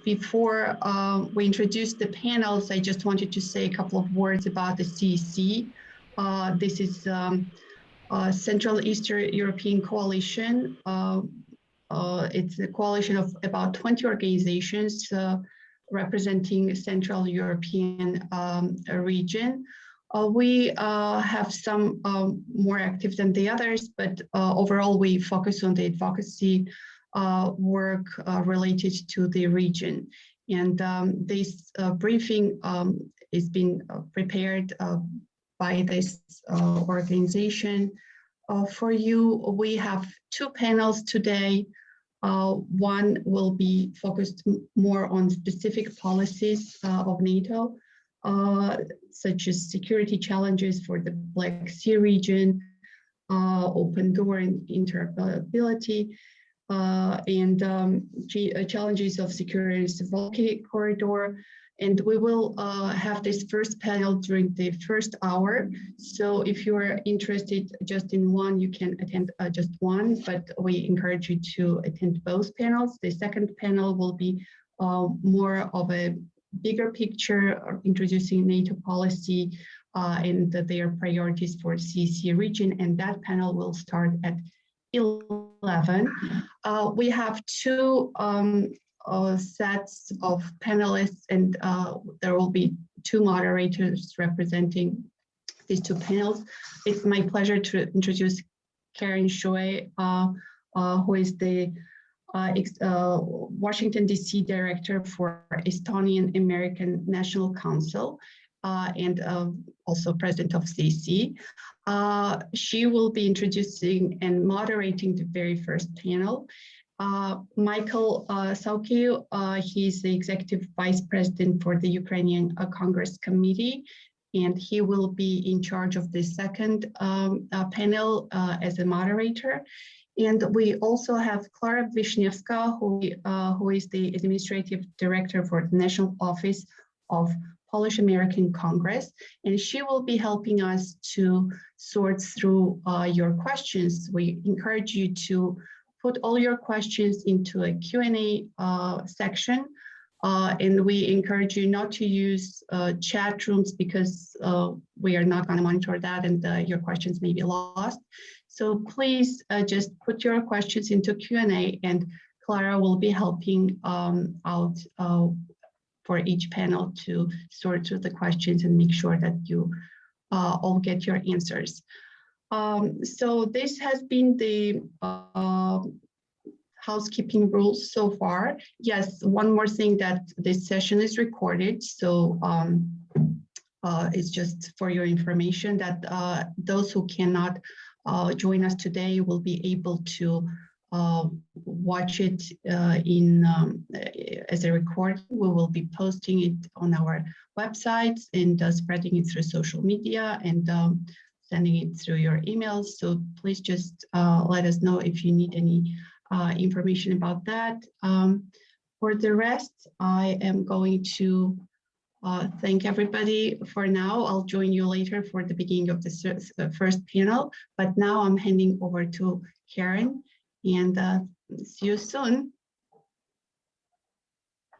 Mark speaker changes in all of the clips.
Speaker 1: Before we introduce the panels, I just wanted to say a couple of words about the CEEC. This is Central Eastern European Coalition. It's a coalition of about 20 organizations representing Central European region. We have some more active than the others, but overall we focus on the advocacy work related to the region. And this briefing is being prepared by this organization. For you, we have two panels today. One will be focused more on specific policies of NATO, such as security challenges for the Black Sea region, open door and interoperability, and challenges of security in the Suwalki Corridor. And we will have this first panel during the first hour. So if you are interested just in one, you can attend just one, but we encourage you to attend both panels. The second panel will be more of a bigger picture, introducing NATO policy and their priorities for CEEC region. And that panel will start at 11. We have two sets of panelists, and there will be two moderators representing these two panels. It's my pleasure to introduce Karen Shui, who is the Washington, D.C. Director for Estonian American National Council and also President of CEEC. She will be introducing and moderating the very first panel. Michael Saukiu, he's the Executive Vice President for the Ukrainian Congress Committee, and he will be in charge of the second panel as a moderator. And we also have Klara Wisniewska, who is the Administrative Director for the National Office of Polish American Congress, and she will be helping us to sort through your questions. We encourage you to put all your questions into a Q&A section, and we encourage you not to use chat rooms because we are not going to monitor that and your questions may be lost. So please just put your questions into Q&A, and Klara will be helping out for each panel to sort through the questions and make sure that you all get your answers. So this has been the housekeeping rules so far. Yes, one more thing, that this session is recorded. So it's just for your information that those who cannot join us today will be able to watch it as a recording. We will be posting it on our websites and spreading it through social media and sending it through your emails. So please just let us know if you need any information about that. For the rest, I am going to thank everybody for now. I'll join you later for the beginning of the first panel, but now I'm handing over to Karen, and see you soon.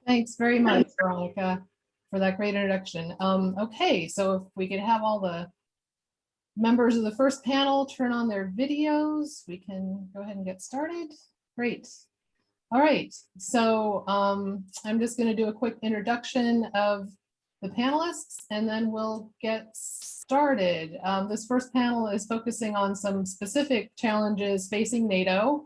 Speaker 2: Thanks very much, Veronica, for that great introduction. Okay, so if we could have all the members of the first panel turn on their videos, we can go ahead and get started. Great. All right, so I'm just going to do a quick introduction of the panelists, and then we'll get started. This first panel is focusing on some specific challenges facing NATO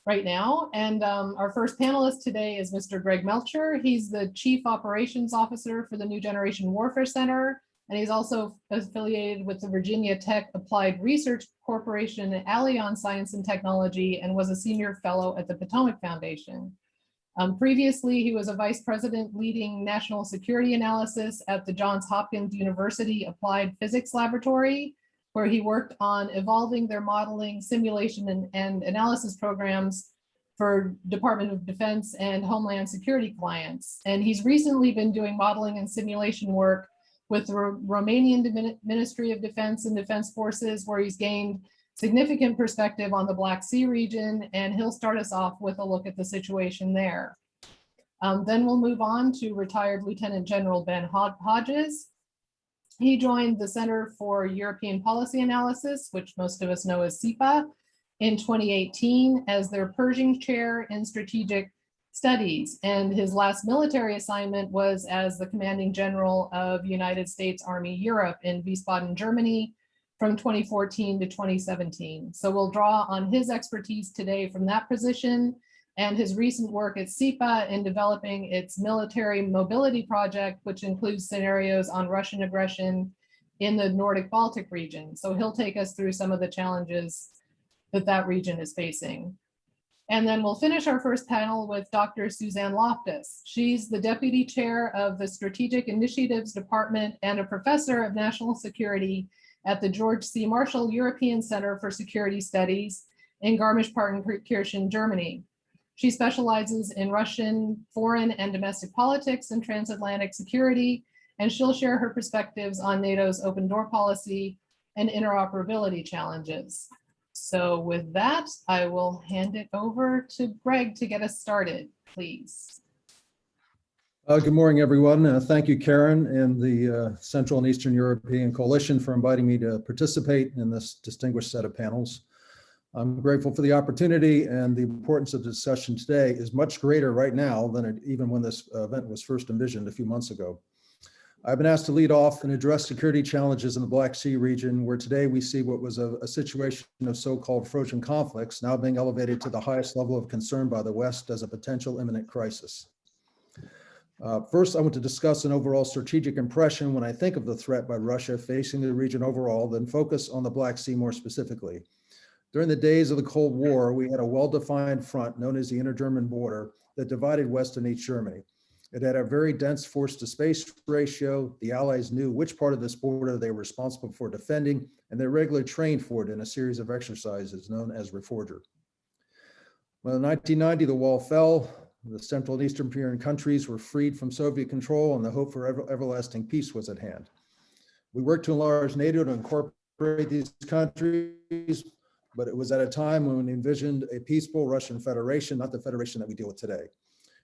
Speaker 2: right now. And our first panelist today is Mr. Greg Melcher. He's the Chief Operations Officer for the New Generation Warfare Center, and he's also affiliated with the Virginia Tech Applied Research Corporation at Allianz Science and Technology, and was a senior fellow at the Potomac Foundation. Previously, he was a vice president leading national security analysis at the Johns Hopkins University Applied Physics Laboratory, where he worked on evolving their modeling, simulation, and analysis programs for Department of Defense and Homeland Security clients. And he's recently been doing modeling and simulation work with the Romanian Ministry of Defense and Defense Forces, where he's gained significant perspective on the Black Sea region, and he'll start us off with a look at the situation there. Then we'll move on to retired Lieutenant General Ben Hodges. He joined the Center for European Policy Analysis, which most of us know as CEPA, in 2018 as their Pershing Chair in Strategic Studies. And his last military assignment was as the Commanding General of United States Army Europe in Wiesbaden, Germany, from 2014 to 2017. So we'll draw on his expertise today from that position and his recent work at CEPA in developing its military mobility project, which includes scenarios on Russian aggression in the Nordic Baltic region. So he'll take us through some of the challenges that region is facing. And then we'll finish our first panel with Dr. Suzanne Loftus. She's the Deputy Chair of the Strategic Initiatives Department and a Professor of National Security at the George C. Marshall European Center for Security Studies in Garmisch-Partenkirchen, Germany. She specializes in Russian foreign and domestic politics and transatlantic security, and she'll share her perspectives on NATO's open door policy and interoperability challenges. So with that, I will hand it over to Greg to get us started, please.
Speaker 3: Good morning, everyone. Thank you, Karen, and the Central and Eastern European Coalition for inviting me to participate in this distinguished set of panels. I'm grateful for the opportunity, and the importance of the discussion today is much greater right now than even when this event was first envisioned a few months ago. I've been asked to lead off and address security challenges in the Black Sea region, where today we see what was a situation of so-called frozen conflicts now being elevated to the highest level of concern by the West as a potential imminent crisis. First, I want to discuss an overall strategic impression when I think of the threat by Russia facing the region overall, then focus on the Black Sea more specifically. During the days of the Cold War, we had a well-defined front known as the inter-German border that divided West and East Germany. It had a very dense force-to-space ratio. The Allies knew which part of this border they were responsible for defending, and they regularly trained for it in a series of exercises known as Reforger. When in 1990 the wall fell, the Central and Eastern European countries were freed from Soviet control, and the hope for everlasting peace was at hand. We worked to enlarge NATO to incorporate these countries, but it was at a time when we envisioned a peaceful Russian Federation, not the federation that we deal with today.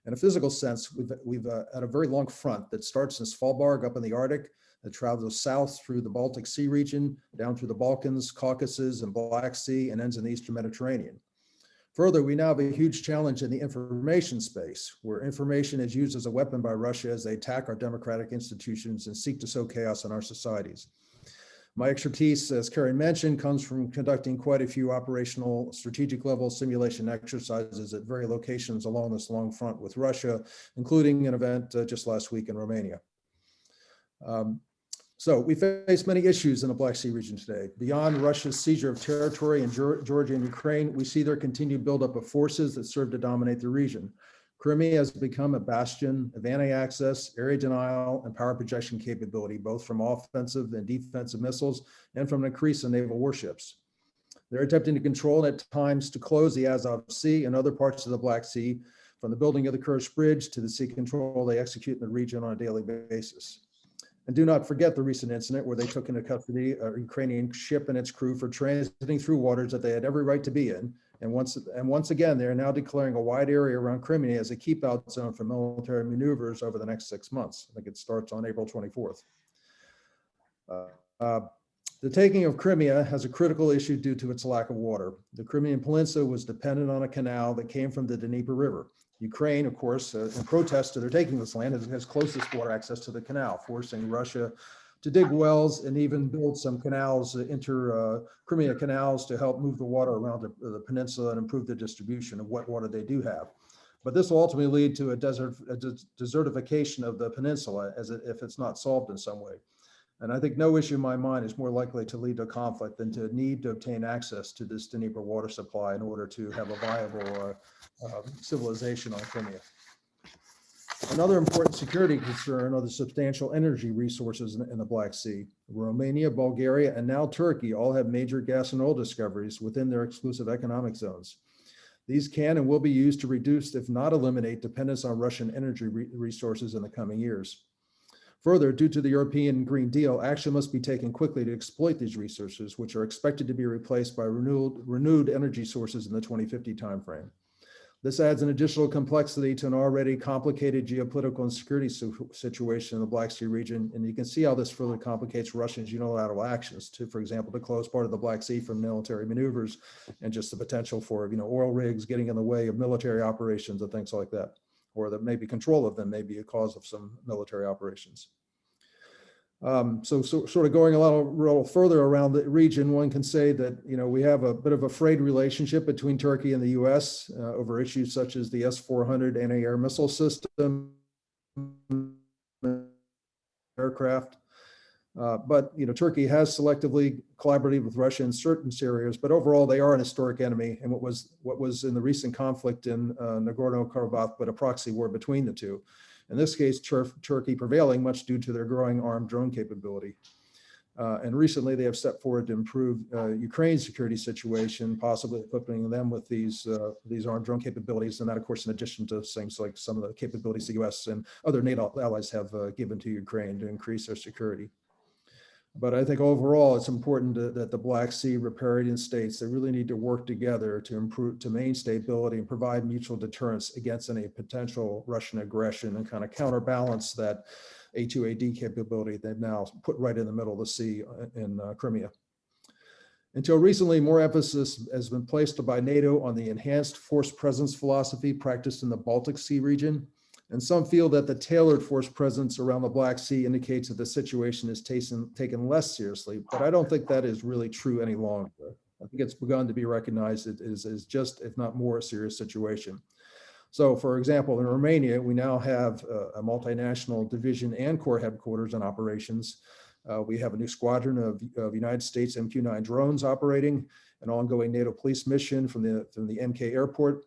Speaker 3: In a physical sense, we've had a very long front that starts in Svalbard up in the Arctic, that travels south through the Baltic Sea region, down through the Balkans, Caucasus, and Black Sea, and ends in the Eastern Mediterranean. Further, we now have a huge challenge in the information space, where information is used as a weapon by Russia as they attack our democratic institutions and seek to sow chaos in our societies. My expertise, as Karen mentioned, comes from conducting quite a few operational strategic level simulation exercises at various locations along this long front with Russia, including an event just last week in Romania. So we face many issues in the Black Sea region today. Beyond Russia's seizure of territory in Georgia and Ukraine, we see their continued buildup of forces that serve to dominate the region. Crimea has become a bastion of anti-access, area denial, and power projection capability, both from offensive and defensive missiles and from an increase in naval warships. They're attempting to control and at times to close the Azov Sea and other parts of the Black Sea, from the building of the Kerch Bridge to the sea control they execute in the region on a daily basis. And do not forget the recent incident where they took into custody a Ukrainian ship and its crew for transiting through waters that they had every right to be in. And once again, they are now declaring a wide area around Crimea as a keep-out zone for military maneuvers over the next 6 months. I think it starts on April 24th. The taking of Crimea has a critical issue due to its lack of water. The Crimean Peninsula was dependent on a canal that came from the Dnieper River. Ukraine, of course, in protest to their taking this land, has closest water access to the canal, forcing Russia to dig wells and even build some canals, Crimea canals, to help move the water around the peninsula and improve the distribution of what water they do have. But this will ultimately lead to a desertification of the peninsula if it's not solved in some way. And I think no issue in my mind is more likely to lead to conflict than to need to obtain access to this Dnieper water supply in order to have a viable civilization on Crimea. Another important security concern are the substantial energy resources in the Black Sea. Romania, Bulgaria, and now Turkey all have major gas and oil discoveries within their exclusive economic zones. These can and will be used to reduce, if not eliminate, dependence on Russian energy resources in the coming years. Further, due to the European Green Deal, action must be taken quickly to exploit these resources, which are expected to be replaced by renewed energy sources in the 2050 timeframe. This adds an additional complexity to an already complicated geopolitical and security situation in the Black Sea region, and you can see how this further complicates Russia's unilateral actions to, for example, to close part of the Black Sea from military maneuvers, and just the potential for, oil rigs getting in the way of military operations and things like that, or that maybe control of them may be a cause of some military operations. So sort of going a little further around the region, one can say that, we have a bit of a frayed relationship between Turkey and the US over issues such as the S-400 anti-air missile system, aircraft. But Turkey has selectively collaborated with Russia in certain areas, but overall they are an historic enemy, and what was in the recent conflict in Nagorno-Karabakh, but a proxy war between the two. In this case, Turkey prevailing, much due to their growing armed drone capability. And recently, they have stepped forward to improve Ukraine's security situation, possibly equipping them with these armed drone capabilities. And that, of course, in addition to things like some of the capabilities the US and other NATO allies have given to Ukraine to increase their security. But I think overall, it's important that the Black Sea riparian states, they really need to work together to maintain stability and provide mutual deterrence against any potential Russian aggression, and kind of counterbalance that A2AD capability they've now put right in the middle of the sea in Crimea. Until recently, more emphasis has been placed by NATO on the enhanced force presence philosophy practiced in the Baltic Sea region. And some feel that the tailored force presence around the Black Sea indicates that the situation is taken less seriously, but I don't think that is really true any longer. I think it's begun to be recognized as just, if not more, a serious situation. So, for example, in Romania, we now have a multinational division and corps headquarters and operations. We have a new squadron of United States MQ-9 drones operating, an ongoing NATO police mission from the MK airport.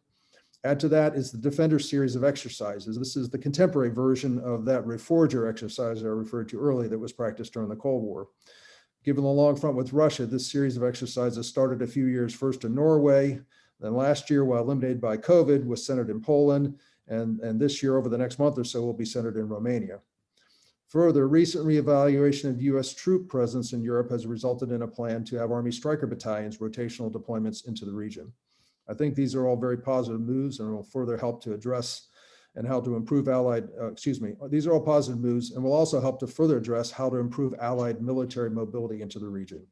Speaker 3: Add to that is the Defender series of exercises. This is the contemporary version of that Reforger exercise I referred to earlier that was practiced during the Cold War. Given the long front with Russia, this series of exercises started a few years first in Norway, then last year, while eliminated by COVID, was centered in Poland, and this year, over the next month or so, will be centered in Romania. Further, recent reevaluation of US troop presence in Europe has resulted in a plan to have Army Stryker battalions rotational deployments into the region. I think these are all very positive moves and will further help to address and how to improve these are all positive moves and will also help to further address how to improve allied military mobility into the region,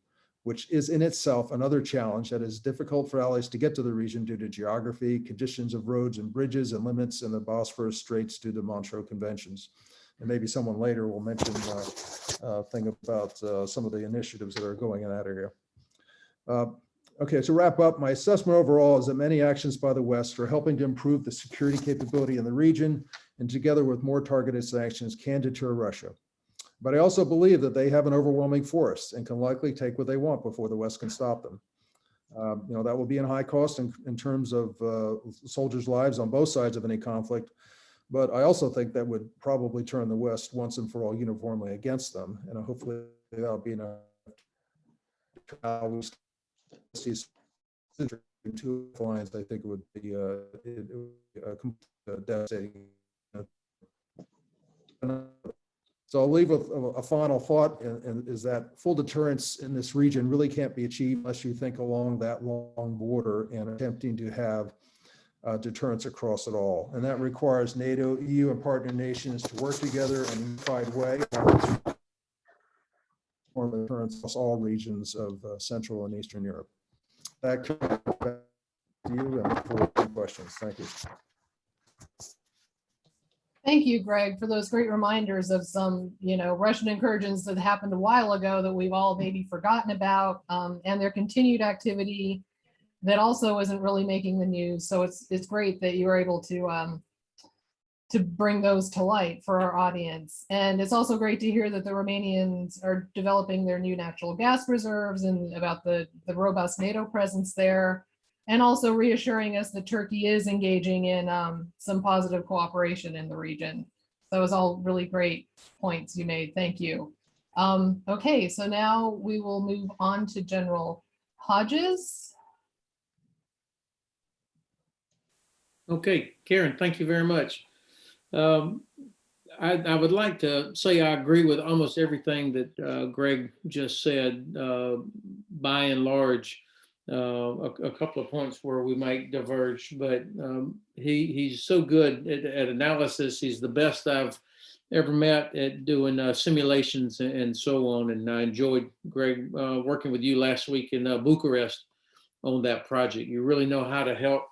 Speaker 3: which is in itself another challenge that is difficult for allies to get to the region due to geography, conditions of roads and bridges, and limits in the Bosphorus Straits due to Montreux Conventions. And maybe someone later will mention a thing about some of the initiatives that are going in that area. Okay, to wrap up, my assessment overall is that many actions by the West are helping to improve the security capability in the region, and together with more targeted sanctions can deter Russia. But I also believe that they have an overwhelming force and can likely take what they want before the West can stop them. That will be in high cost in terms of soldiers' lives on both sides of any conflict. But I also think that would probably turn the West once and for all uniformly against them. And hopefully that'll be enough to two lines. I think it would be devastating. So I'll leave with a final thought, and is that full deterrence in this region really can't be achieved unless you think along that long border and attempting to have deterrence across it all. And that requires NATO, EU, and partner nations to work together in a unified way for deterrence across all regions of Central and Eastern Europe. Back to you and for questions. Thank you.
Speaker 2: Thank you, Greg, for those great reminders of some, Russian incursions that happened a while ago that we've all maybe forgotten about, and their continued activity that also isn't really making the news. So it's great that you were able to bring those to light for our audience. And it's also great to hear that the Romanians are developing their new natural gas reserves and about the robust NATO presence there, and also reassuring us that Turkey is engaging in some positive cooperation in the region. That was all really great points you made. Thank you. Okay, so now we will move on to General Hodges.
Speaker 4: Okay, Karen, thank you very much. I would like to say I agree with almost everything that Greg just said. By and large, a couple of points where we might diverge, but he's so good at analysis. He's the best I've ever met at doing simulations and so on. And I enjoyed, Greg, working with you last week in Bucharest on that project. You really know how to help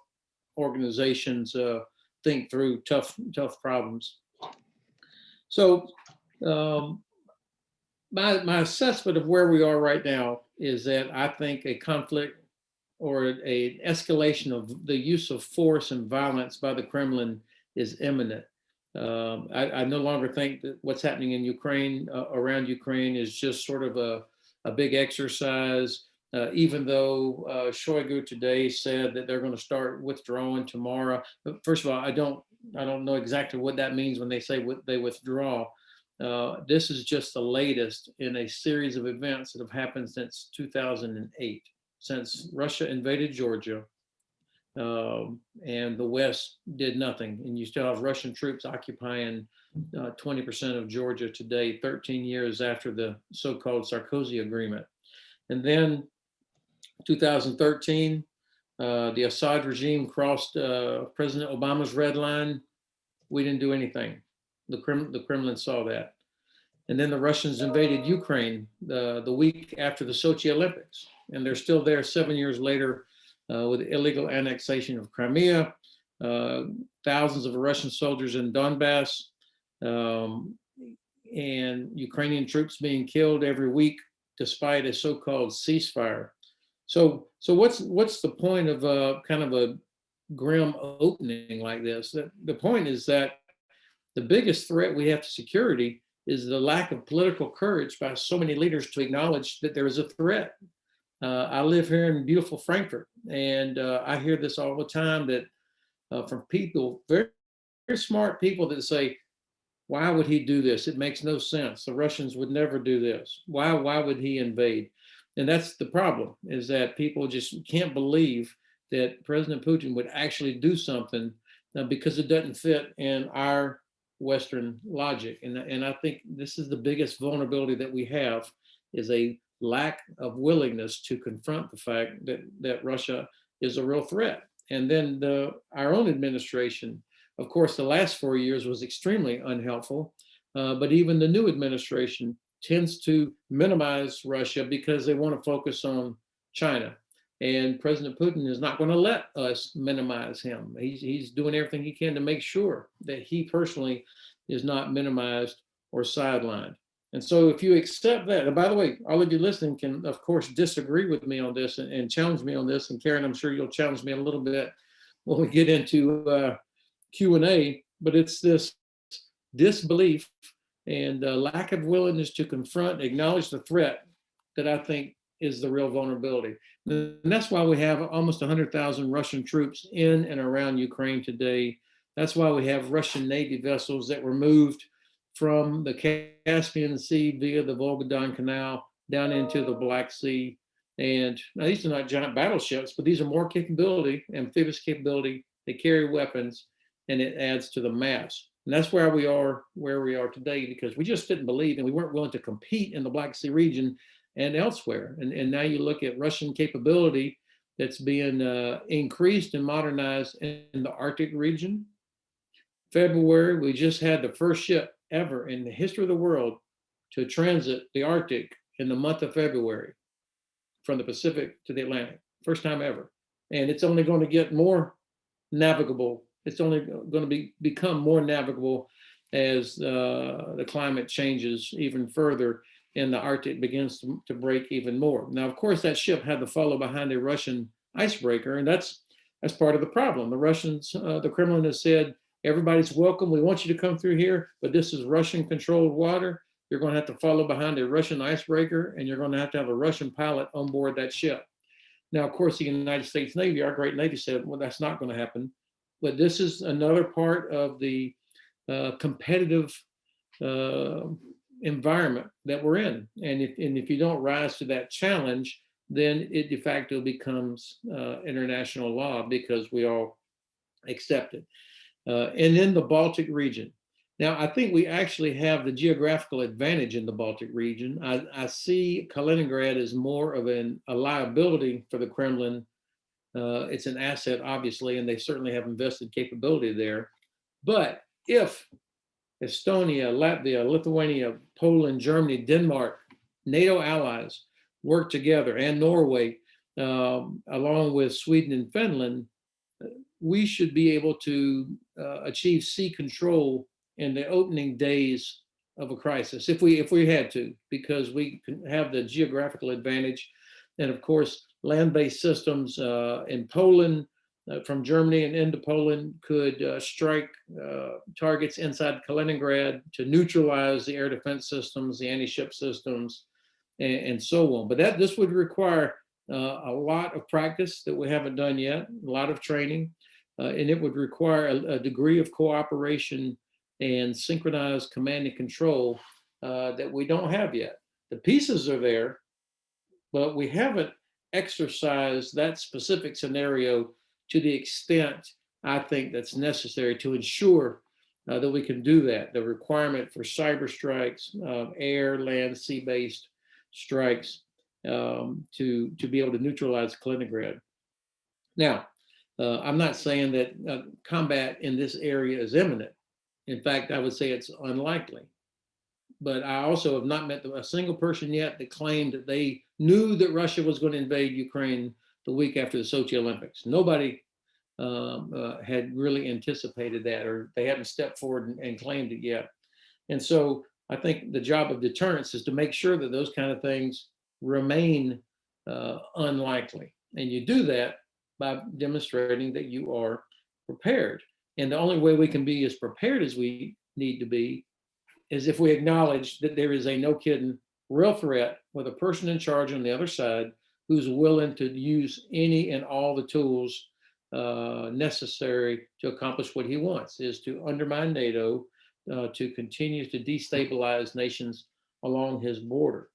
Speaker 4: organizations think through tough problems. So my assessment of where we are right now is that I think a conflict or an escalation of the use of force and violence by the Kremlin is imminent. I no longer think that what's happening in Ukraine, around Ukraine, is just sort of a big exercise. Even though Shoigu today said that they're going to start withdrawing tomorrow. But first of all, I don't know exactly what that means when they say they withdraw. This is just the latest in a series of events that have happened since 2008, since Russia invaded Georgia, and the West did nothing. And you still have Russian troops occupying 20% of Georgia today, 13 years after the so-called Sarkozy agreement. And then 2013, the Assad regime crossed President Obama's red line. We didn't do anything. The Kremlin saw that. And then the Russians invaded Ukraine the week after the Sochi Olympics. And they're still there 7 years later with the illegal annexation of Crimea, thousands of Russian soldiers in Donbass, and Ukrainian troops being killed every week despite a so-called ceasefire. So what's the point of kind of a grim opening like this? The point is that the biggest threat we have to security is the lack of political courage by so many leaders to acknowledge that there is a threat. I live here in beautiful Frankfurt, and I hear this all the time that from people, very, very smart people, that say, why would he do this? It makes no sense. The Russians would never do this. Why would he invade? And that's the problem, is that people just can't believe that President Putin would actually do something because it doesn't fit in our Western logic. And I think this is the biggest vulnerability that we have, is a lack of willingness to confront the fact that Russia is a real threat. And then our own administration, of course, the last 4 years was extremely unhelpful, but even the new administration tends to minimize Russia because they want to focus on China. And President Putin is not going to let us minimize him. He's doing everything he can to make sure that he personally is not minimized or sidelined. And so if you accept that, and by the way, all of you listening can, of course, disagree with me on this and challenge me on this. And Karen, I'm sure you'll challenge me a little bit when we get into Q&A, but it's this disbelief and lack of willingness to confront, acknowledge the threat that I think is the real vulnerability. And that's why we have almost 100,000 Russian troops in and around Ukraine today. That's why we have Russian Navy vessels that were moved from the Caspian Sea via the Volga-Don Canal down into the Black Sea. And now these are not giant battleships, but these are more capability, amphibious capability. They carry weapons, and it adds to the mass. And that's where we are today, because we just didn't believe and we weren't willing to compete in the Black Sea region and elsewhere. And now you look at Russian capability that's being increased and modernized in the Arctic region. February, we just had the first ship ever in the history of the world to transit the Arctic in the month of February from the Pacific to the Atlantic. First time ever. And it's only going to get more navigable. It's only going to become more navigable as the climate changes even further and the Arctic begins to break even more. Now, of course, that ship had to follow behind a Russian icebreaker, and that's part of the problem. The Russians, the Kremlin has said, everybody's welcome. We want you to come through here, but this is Russian-controlled water. You're going to have to follow behind a Russian icebreaker, and you're going to have a Russian pilot on board that ship. Now, of course, the United States Navy, our great Navy, said, well, that's not going to happen. But this is another part of the competitive environment that we're in. And if you don't rise to that challenge, then it de facto becomes international law because we all accept it. And in the Baltic region, Now, I think we actually have the geographical advantage in the Baltic region. I see Kaliningrad as more of a liability for the Kremlin. It's an asset, obviously, and they certainly have invested capability there. But if Estonia, Latvia, Lithuania, Poland, Germany, Denmark, NATO allies work together, and Norway, along with Sweden and Finland, we should be able to achieve sea control in the opening days of a crisis, if we had to, because we can have the geographical advantage. And of course, land-based systems in Poland, from Germany and into Poland, could strike targets inside Kaliningrad to neutralize the air defense systems, the anti-ship systems, and so on. But this would require a lot of practice that we haven't done yet, a lot of training, and it would require a degree of cooperation and synchronized command and control that we don't have yet. The pieces are there, but we haven't exercised that specific scenario to the extent I think that's necessary to ensure that we can do that. The requirement for cyber strikes, air, land, sea-based strikes, to be able to neutralize Kaliningrad. Now, I'm not saying that combat in this area is imminent. In fact, I would say it's unlikely. But I also have not met a single person yet that claimed that they knew that Russia was going to invade Ukraine the week after the Sochi Olympics. Nobody had really anticipated that, or they haven't stepped forward and claimed it yet. And so I think the job of deterrence is to make sure that those kind of things remain unlikely. And you do that by demonstrating that you are prepared. And the only way we can be as prepared as we need to be is if we acknowledge that there is a no kidding real threat with a person in charge on the other side who's willing to use any and all the tools necessary to accomplish what he wants, is to undermine NATO, to continue to destabilize nations along his border.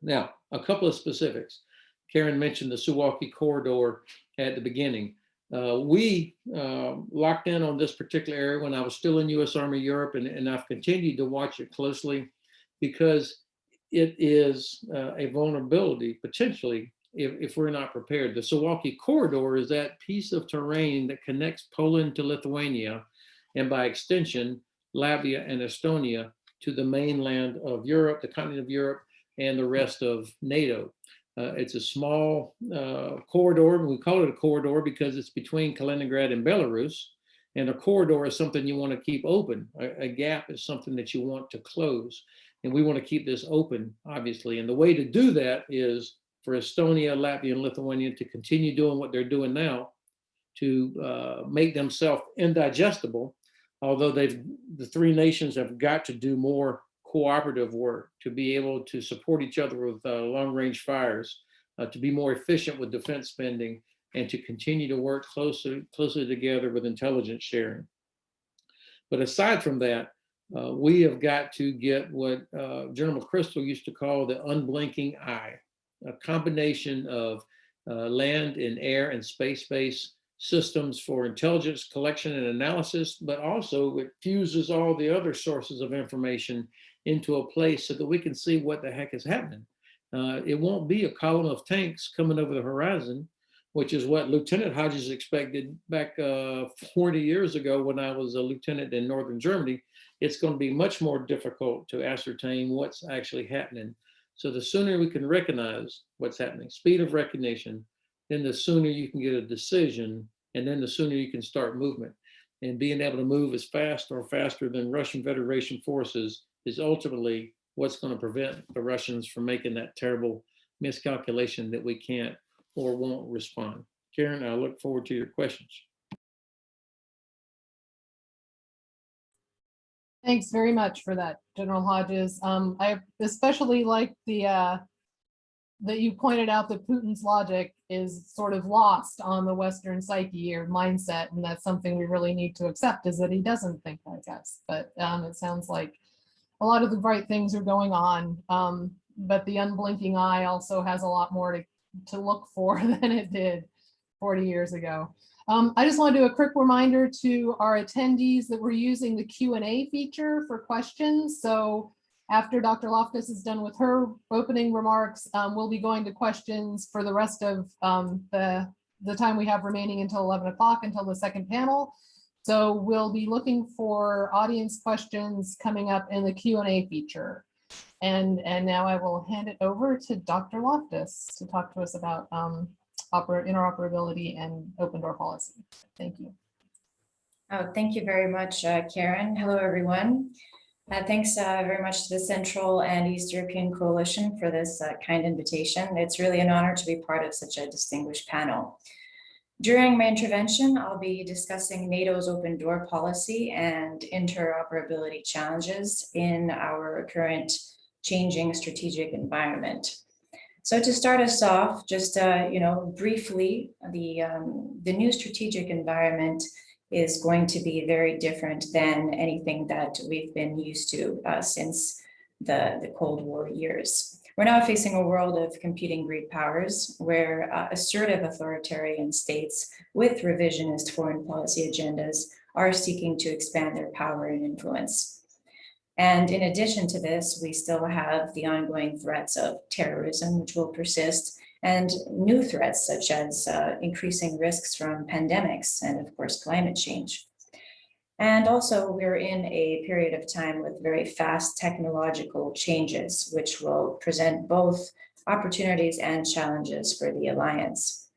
Speaker 4: Now, a couple of specifics. Karen mentioned the Suwalki Corridor at the beginning. We locked in on this particular area when I was still in U.S. Army Europe, and I've continued to watch it closely because it is a vulnerability, potentially, if we're not prepared. The Suwalki Corridor is that piece of terrain that connects Poland to Lithuania, and by extension, Latvia and Estonia to the mainland of Europe, the continent of Europe, and the rest of NATO. It's a small corridor. We call it a corridor because it's between Kaliningrad and Belarus. And a corridor is something you want to keep open. A gap is something that you want to close. And we want to keep this open, obviously. And the way to do that is for Estonia, Latvia, and Lithuania to continue doing what they're doing now, to make themselves indigestible, although the three nations have got to do more cooperative work to be able to support each other with long-range fires, to be more efficient with defense spending, and to continue to work closely together with intelligence sharing. But aside from that, we have got to get what General McChrystal used to call the unblinking eye, a combination of land and air and space-based systems for intelligence collection and analysis, but also it fuses all the other sources of information into a place so that we can see what the heck is happening. It won't be a column of tanks coming over the horizon, which is what Lieutenant Hodges expected back 40 years ago when I was a lieutenant in Northern Germany. It's going to be much more difficult to ascertain what's actually happening. So the sooner we can recognize what's happening, speed of recognition, then the sooner you can get a decision, and then the sooner you can start movement. And being able to move as fast or faster than Russian Federation forces is ultimately what's going to prevent the Russians from making that terrible miscalculation that we can't or won't respond. Karen, I look forward to your questions.
Speaker 2: Thanks very much for that, General Hodges. I especially like the that you pointed out that Putin's logic is sort of lost on the Western psyche or mindset, and that's something we really need to accept, is that he doesn't think like us. But it sounds like a lot of the right things are going on, but the unblinking eye also has a lot more to look for than it did 40 years ago. I just want to do a quick reminder to our attendees that we're using the Q&A feature for questions. So after Dr. Loftus is done with her opening remarks, we'll be going to questions for the rest of the time we have remaining until 11 o'clock, until the second panel. So we'll be looking for audience questions coming up in the Q&A feature. And now I will hand it over to Dr. Loftus to talk to us about interoperability and open door policy. Thank you.
Speaker 5: Oh, thank you very much, Karen. Hello, everyone. Thanks very much to the Central and East European Coalition for this kind invitation. It's really an honor to be part of such a distinguished panel. During my intervention, I'll be discussing NATO's open door policy and interoperability challenges in our current changing strategic environment. So to start us off, just briefly, the new strategic environment is going to be very different than anything that we've been used to since the Cold War years. We're now facing a world of competing great powers where assertive authoritarian states with revisionist foreign policy agendas are seeking to expand their power and influence. And in addition to this, we still have the ongoing threats of terrorism, which will persist, and new threats such as increasing risks from pandemics and, of course, climate change. And also, we're in a period of time with very fast technological changes, which will present both opportunities and challenges for the alliance.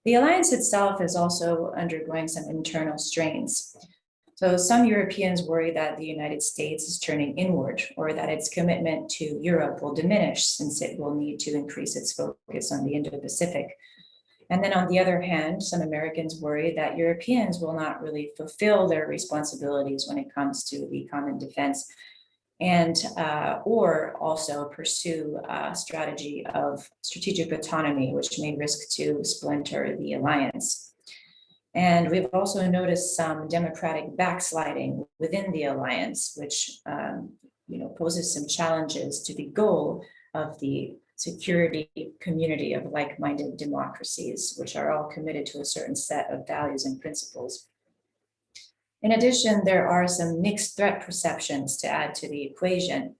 Speaker 5: The alliance itself is also undergoing some internal strains. So some Europeans worry that the United States is turning inward, or that its commitment to Europe will diminish since it will need to increase its focus on the Indo-Pacific. And then on the other hand, some Americans worry that Europeans will not really fulfill their responsibilities when it comes to the common defense, and or also pursue a strategy of strategic autonomy, which may risk to splinter the alliance. And we've also noticed some democratic backsliding within the alliance, which poses some challenges to the goal of the security community of like-minded democracies, which are all committed to a certain set of values and principles. In addition, there are some mixed threat perceptions to add to the equation.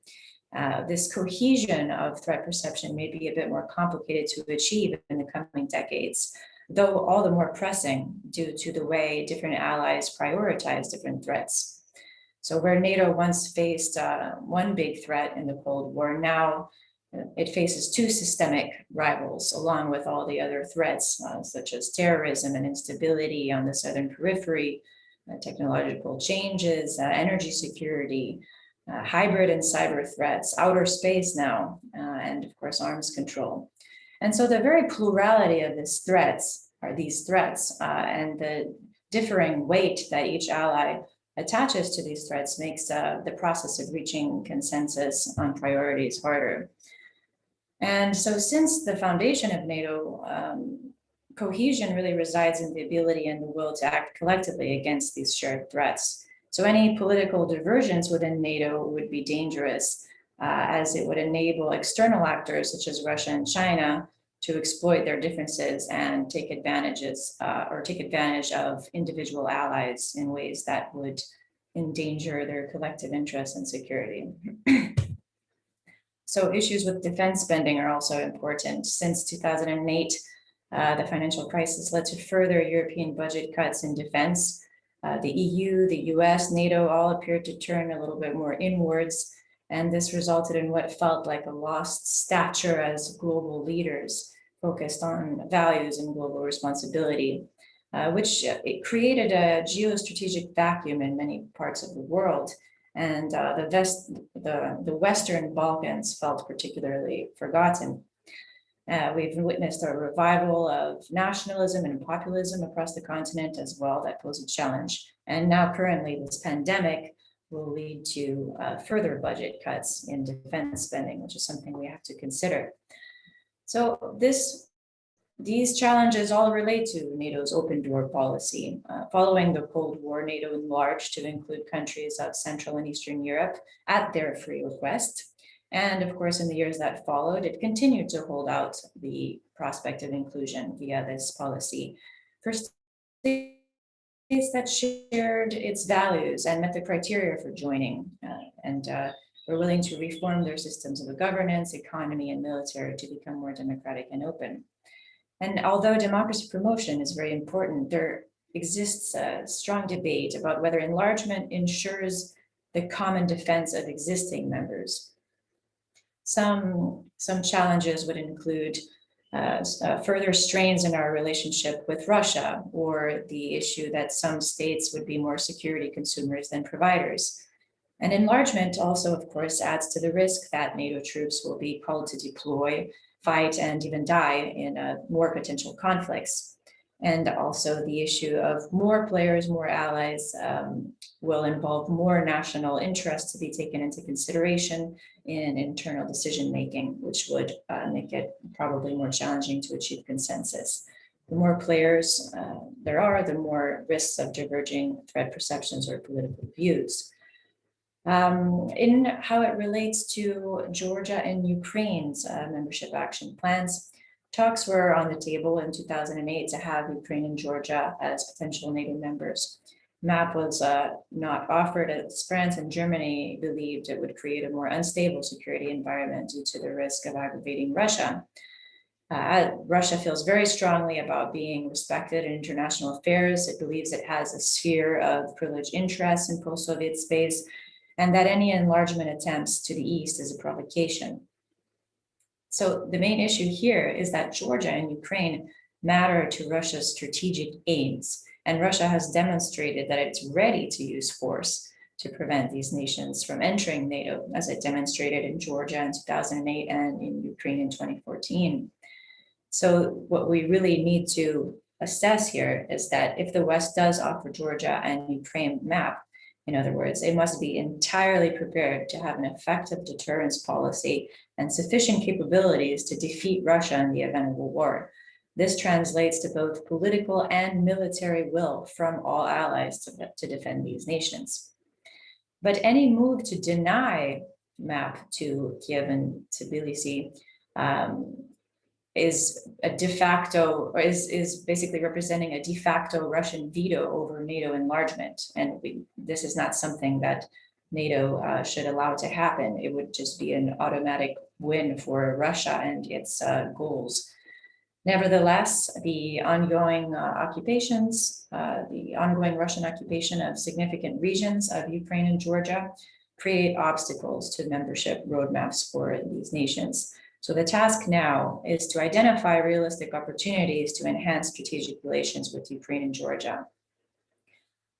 Speaker 5: This cohesion of threat perception may be a bit more complicated to achieve in the coming decades, though all the more pressing due to the way different allies prioritize different threats. So where NATO once faced one big threat in the Cold War, now it faces two systemic rivals, along with all the other threats, such as terrorism and instability on the southern periphery, technological changes, energy security, hybrid and cyber threats, outer space now, and of course, arms control. And so the very plurality of these threats, and the differing weight that each ally attaches to these threats makes the process of reaching consensus on priorities harder. And so since the foundation of NATO, cohesion really resides in the ability and the will to act collectively against these shared threats. So any political divergence within NATO would be dangerous, as it would enable external actors such as Russia and China to exploit their differences and take advantage of individual allies in ways that would endanger their collective interests and security. So issues with defense spending are also important. Since 2008, the financial crisis led to further European budget cuts in defense. The EU, the US, NATO all appeared to turn a little bit more inwards, and this resulted in what felt like a lost stature as global leaders focused on values and global responsibility, which it created a geostrategic vacuum in many parts of the world. And the Western Balkans felt particularly forgotten. We've witnessed a revival of nationalism and populism across the continent as well that pose a challenge. And now currently this pandemic will lead to further budget cuts in defense spending, which is something we have to consider. So these challenges all relate to NATO's open door policy. Following the Cold War, NATO enlarged to include countries of Central and Eastern Europe at their free request. And of course, in the years that followed, it continued to hold out the prospect of inclusion via this policy. First states that shared its values and met the criteria for joining, and were willing to reform their systems of governance, economy, and military to become more democratic and open. And although democracy promotion is very important, there exists a strong debate about whether enlargement ensures the common defense of existing members. Some challenges would include further strains in our relationship with Russia, or the issue that some states would be more security consumers than providers. And enlargement also, of course, adds to the risk that NATO troops will be called to deploy, fight, and even die in more potential conflicts. And also the issue of more players, more allies will involve more national interests to be taken into consideration in internal decision-making, which would make it probably more challenging to achieve consensus. The more players there are, the more risks of diverging threat perceptions or political views. In how it relates to Georgia and Ukraine's membership action plans, talks were on the table in 2008 to have Ukraine and Georgia as potential NATO members. MAP was not offered, as France and Germany believed it would create a more unstable security environment due to the risk of aggravating Russia. Russia feels very strongly about being respected in international affairs. It believes it has a sphere of privileged interests in post-Soviet space, and that any enlargement attempts to the east is a provocation. So the main issue here is that Georgia and Ukraine matter to Russia's strategic aims, and Russia has demonstrated that it's ready to use force to prevent these nations from entering NATO, as it demonstrated in Georgia in 2008 and in Ukraine in 2014. So what we really need to assess here is that if the West does offer Georgia and Ukraine MAP, in other words, it must be entirely prepared to have an effective deterrence policy and sufficient capabilities to defeat Russia in the event of a war. This translates to both political and military will from all allies to defend these nations. But any move to deny MAP to Kiev and Tbilisi is a de facto, or is basically representing a de facto Russian veto over NATO enlargement. And this is not something that NATO should allow to happen. It would just be an automatic win for Russia and its goals. Nevertheless, the ongoing the ongoing Russian occupation of significant regions of Ukraine and Georgia create obstacles to membership roadmaps for these nations. So the task now is to identify realistic opportunities to enhance strategic relations with Ukraine and Georgia.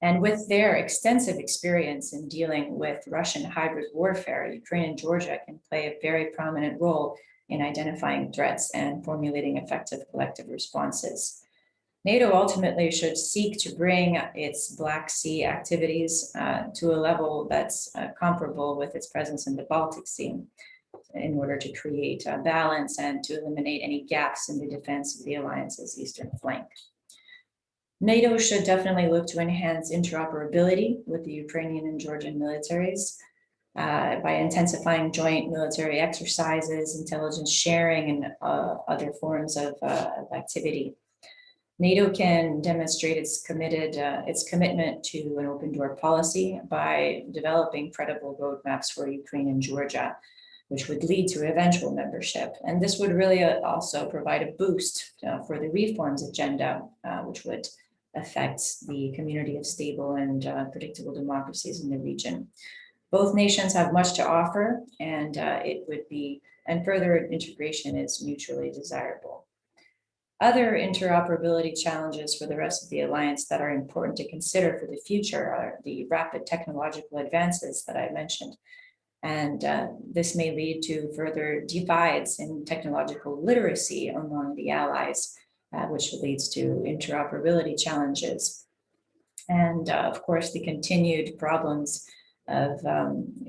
Speaker 5: And with their extensive experience in dealing with Russian hybrid warfare, Ukraine and Georgia can play a very prominent role in identifying threats and formulating effective collective responses. NATO ultimately should seek to bring its Black Sea activities to a level that's comparable with its presence in the Baltic Sea, in order to create a balance and to eliminate any gaps in the defense of the alliance's eastern flank. NATO should definitely look to enhance interoperability with the Ukrainian and Georgian militaries by intensifying joint military exercises, intelligence sharing, and other forms of activity. NATO can demonstrate its commitment to an open door policy by developing credible roadmaps for Ukraine and Georgia, which would lead to eventual membership. And this would really also provide a boost for the reforms agenda, which would affect the community of stable and predictable democracies in the region. Both nations have much to offer, and further integration is mutually desirable. Other interoperability challenges for the rest of the alliance that are important to consider for the future are the rapid technological advances that I mentioned. And this may lead to further divides in technological literacy among the allies, which leads to interoperability challenges. And of course, the continued problems of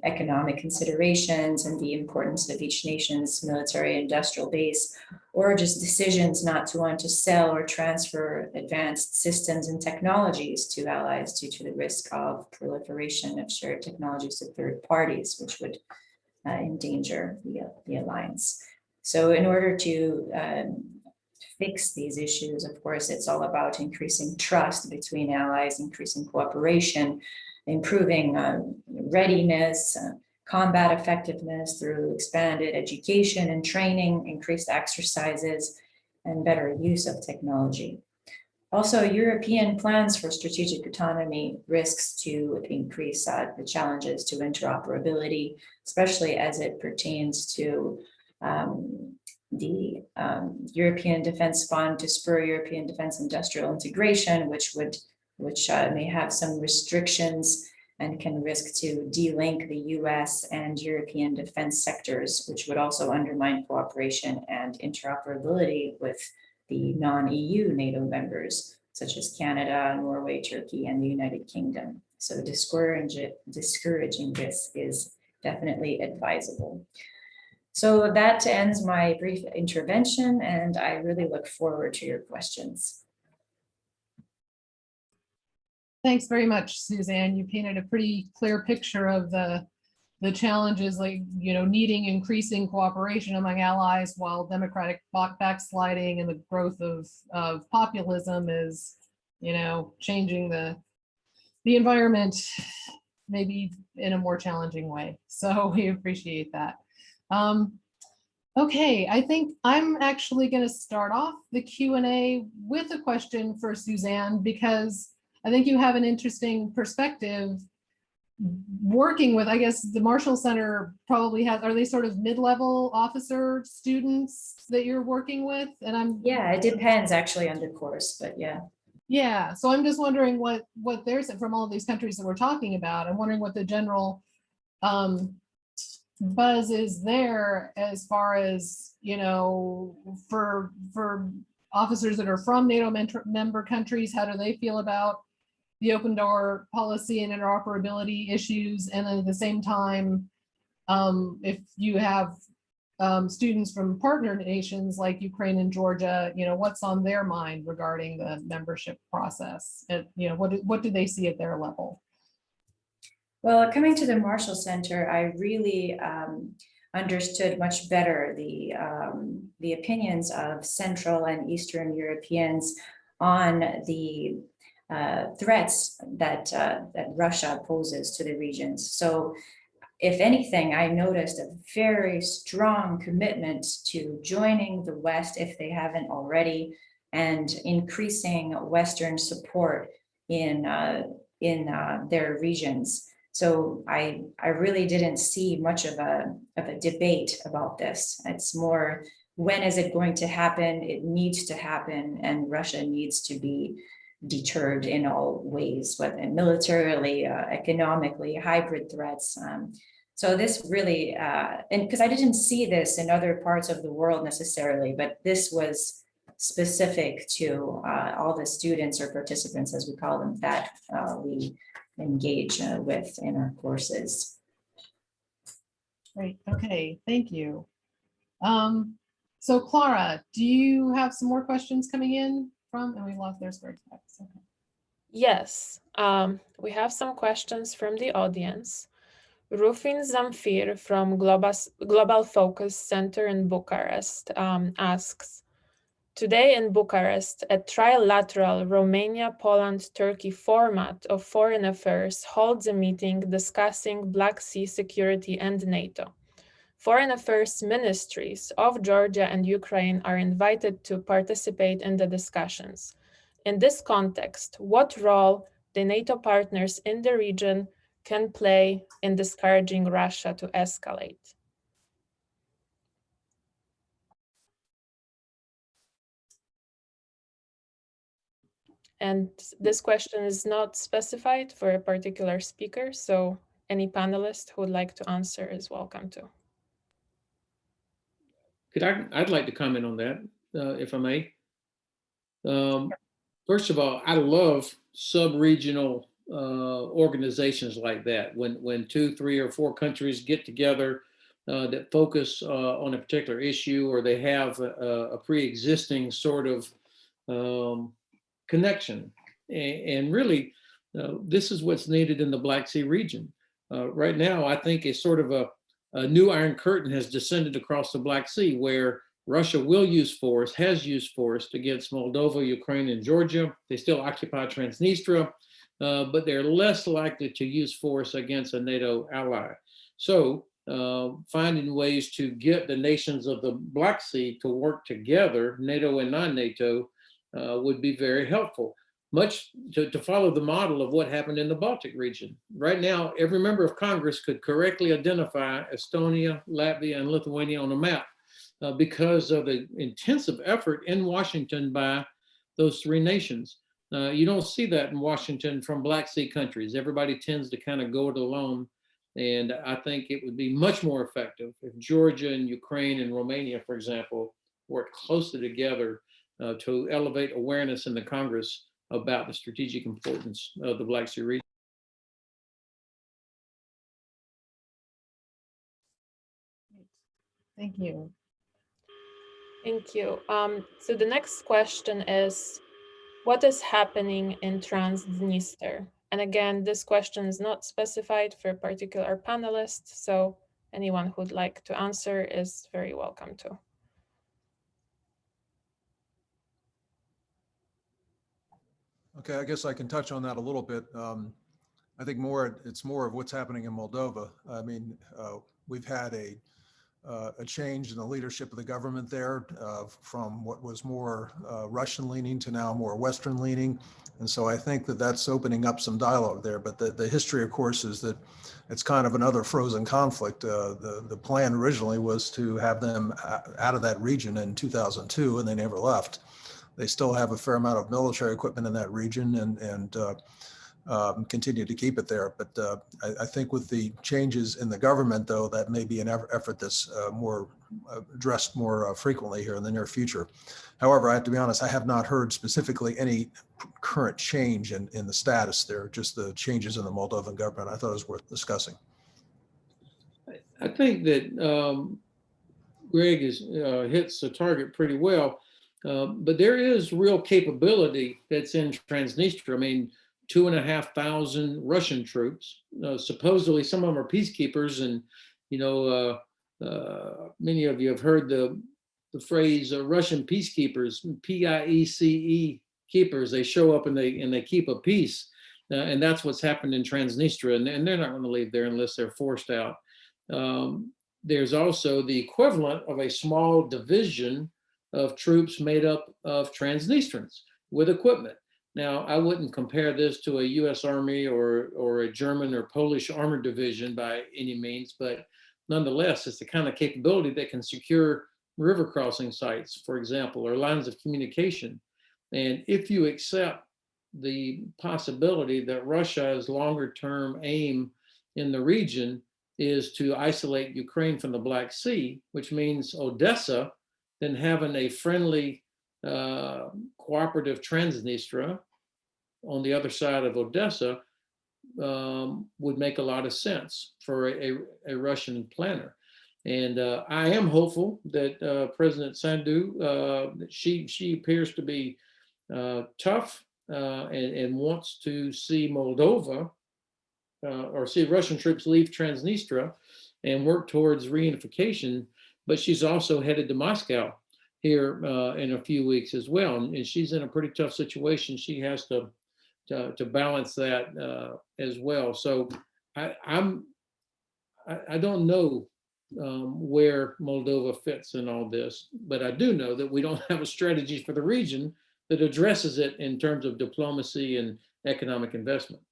Speaker 5: economic considerations and the importance of each nation's military industrial base, or just decisions not to want to sell or transfer advanced systems and technologies to allies due to the risk of proliferation of shared technologies to third parties, which would endanger the alliance. So in order to fix these issues. Of course, it's all about increasing trust between allies, increasing cooperation, improving readiness, combat effectiveness through expanded education and training, increased exercises, and better use of technology. Also, European plans for strategic autonomy risks to increase the challenges to interoperability, especially as it pertains to the European Defense Fund to spur European defense industrial integration, which may have some restrictions and can risk to de-link the US and European defense sectors, which would also undermine cooperation and interoperability with the non-EU NATO members, such as Canada, Norway, Turkey, and the United Kingdom. So discouraging this is definitely advisable. So that ends my brief intervention, and I really look forward to your questions.
Speaker 2: Thanks very much, Suzanne. You painted a pretty clear picture of the challenges, like, needing increasing cooperation among allies while democratic backsliding and the growth of populism is, changing the environment maybe in a more challenging way. So we appreciate that. Okay, I think I'm actually going to start off the Q&A with a question for Suzanne, because I think you have an interesting perspective working with, I guess the Marshall Center probably has, are they sort of mid-level officer students that you're working with? And
Speaker 5: yeah, it depends actually on the course, but yeah.
Speaker 2: Yeah, so I'm just wondering what there's from all of these countries that we're talking about. I'm wondering what the general buzz is there as far as, for officers that are from NATO member countries. How do they feel about the open door policy and interoperability issues? And then at the same time, if you have students from partner nations like Ukraine and Georgia, what's on their mind regarding the membership process? And, what do they see at their level?
Speaker 5: Well, coming to the Marshall Center, I really understood much better the opinions of Central and Eastern Europeans on the threats that Russia poses to the regions. So if anything, I noticed a very strong commitment to joining the West if they haven't already, and increasing Western support in their regions. So I really didn't see much of a debate about this. It's more, when is it going to happen? It needs to happen, and Russia needs to be deterred in all ways, whether militarily, economically, hybrid threats. So this really, and because I didn't see this in other parts of the world necessarily, but this was specific to all the students or participants, as we call them, that we engage with in our courses.
Speaker 2: Great, okay, thank you. So Clara, do you have some more questions coming in from, and we lost their square text. Okay.
Speaker 6: Yes, we have some questions from the audience. Rufin Zamfir from Global Focus Center in Bucharest asks, today in Bucharest, a trilateral Romania-Poland-Turkey format of foreign affairs holds a meeting discussing Black Sea security and NATO. Foreign affairs ministries of Georgia and Ukraine are invited to participate in the discussions. In this context, what role the NATO partners in the region can play in discouraging Russia to escalate? And this question is not specified for a particular speaker, so any panelist who would like to answer is welcome to.
Speaker 4: I'd like to comment on that, if I may. First of all, I love sub-regional organizations like that. When 2, 3, or 4 countries get together that focus on a particular issue, or they have a pre-existing sort of connection. And really, this is what's needed in the Black Sea region. Right now, I think it's sort of a new Iron Curtain has descended across the Black Sea, where Russia will use force, has used force against Moldova, Ukraine, and Georgia. They still occupy Transnistria, but they're less likely to use force against a NATO ally. So finding ways to get the nations of the Black Sea to work together, NATO and non-NATO, would be very helpful. Much to follow the model of what happened in the Baltic region. Right now, every member of Congress could correctly identify Estonia, Latvia, and Lithuania on a map because of the intensive effort in Washington by those three nations. You don't see that in Washington from Black Sea countries. Everybody tends to kind of go it alone. And I think it would be much more effective if Georgia and Ukraine and Romania, for example, worked closely together to elevate awareness in the Congress about the strategic importance of the Black Sea region.
Speaker 2: Thank you.
Speaker 6: Thank you. So the next question is, what is happening in Transnistria? And again, this question is not specified for a particular panelist, so anyone who'd like to answer is very welcome to.
Speaker 3: Okay, I guess I can touch on that a little bit. I think it's more of what's happening in Moldova. I mean, we've had a change in the leadership of the government there from what was more Russian leaning to now more Western leaning. And so I think that that's opening up some dialogue there. But the history, of course, is that it's kind of another frozen conflict. The plan originally was to have them out of that region in 2002, and they never left. They still have a fair amount of military equipment in that region and continue to keep it there. But I think with the changes in the government, though, that may be an effort that's more addressed more frequently here in the near future. However, I have to be honest, I have not heard specifically any current change in the status there, just the changes in the Moldovan government. I thought it was worth discussing.
Speaker 4: I think that Greg hits the target pretty well, but there is real capability that's in Transnistria. I mean, 2,500 Russian troops. Supposedly, some of them are peacekeepers, and many of you have heard the phrase Russian peacekeepers, PIECE keepers. They show up and they keep a peace, and that's what's happened in Transnistria. And they're not going to leave there unless they're forced out. There's also the equivalent of a small division of troops made up of Transnistrians with equipment. Now, I wouldn't compare this to a U.S. Army or a German or Polish armored division by any means, but nonetheless, it's the kind of capability that can secure river crossing sites, for example, or lines of communication. And if you accept the possibility that Russia's longer-term aim in the region is to isolate Ukraine from the Black Sea, which means Odessa, then having a friendly cooperative Transnistria on the other side of Odessa would make a lot of sense for a Russian planner. And I am hopeful that President Sandu, she appears to be tough and wants to see Moldova or see Russian troops leave Transnistria and work towards reunification. But she's also headed to Moscow here in a few weeks as well. And she's in a pretty tough situation. She has to balance that as well. So I don't know where Moldova fits in all this, but I do know that we don't have a strategy for the region that addresses it in terms of diplomacy and economic investment.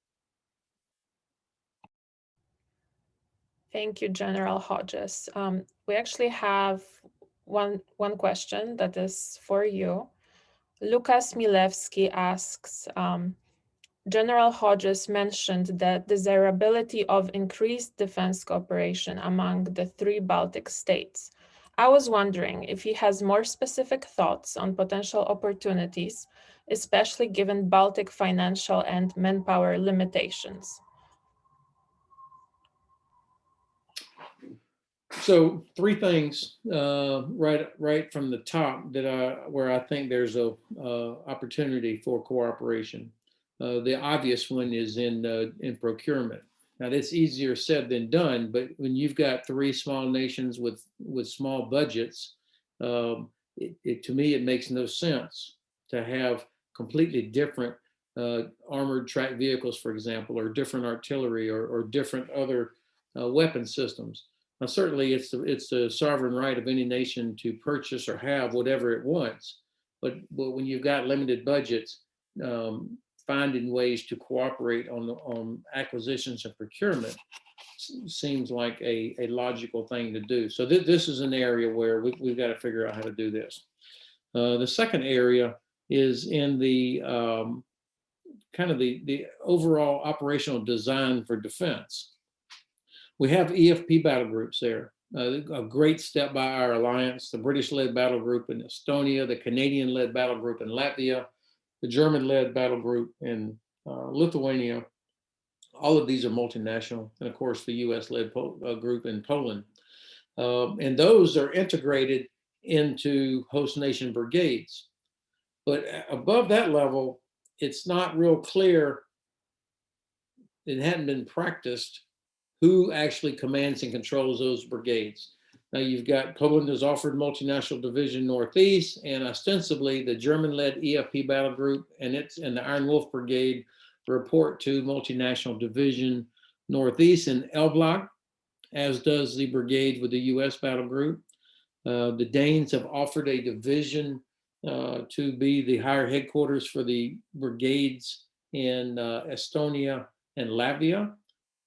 Speaker 6: Thank you, General Hodges. We actually have one question that is for you. Lukas Milewski asks, General Hodges mentioned the desirability of increased defense cooperation among the three Baltic states. I was wondering if he has more specific thoughts on potential opportunities, especially given Baltic financial and manpower limitations.
Speaker 4: So three things right from the top that where I think there's a opportunity for cooperation. The obvious one is in procurement. Now that's easier said than done, but when you've got three small nations with small budgets to me, it makes no sense to have completely different armored tracked vehicles, for example, or different artillery or different other weapon systems. Now, certainly it's the sovereign right of any nation to purchase or have whatever it wants. But when you've got limited budgets, finding ways to cooperate on acquisitions and procurement seems like a logical thing to do. So this is an area where we've got to figure out how to do this. The second area is in the kind of the overall operational design for defense. We have EFP battle groups there. A great step by our alliance, the British-led battle group in Estonia, the Canadian-led battle group in Latvia, the German-led battle group in Lithuania. All of these are multinational, and of course the US-led group in Poland. And those are integrated into host nation brigades. But above that level, it's not real clear, it hadn't been practiced, who actually commands and controls those brigades. Now you've got Poland has offered multinational division Northeast, and ostensibly the German-led EFP battle group and the Iron Wolf Brigade report to multinational division Northeast in Elbląg, as does the brigade with the US battle group. The Danes have offered a division to be the higher headquarters for the brigades in Estonia and Latvia.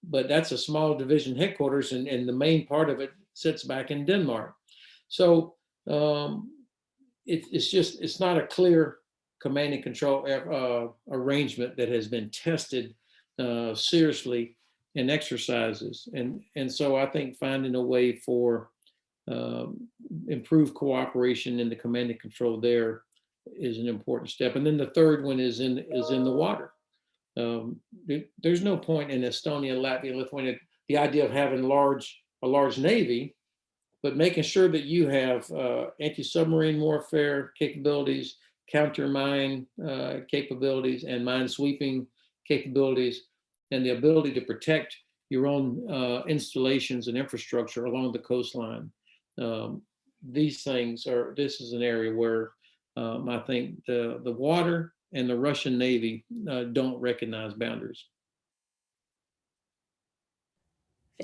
Speaker 4: But that's a small division headquarters, and the main part of it sits back in Denmark. So it's not a clear command and control arrangement that has been tested seriously in exercises. And so I think finding a way for improved cooperation in the command and control there is an important step. And then the third one is in the water. There's no point in Estonia, Latvia, Lithuania, the idea of having a large navy, but making sure that you have anti-submarine warfare capabilities, counter mine capabilities, and mine sweeping capabilities, and the ability to protect your own installations and infrastructure along the coastline. This is an area where I think the water and the Russian Navy don't recognize boundaries.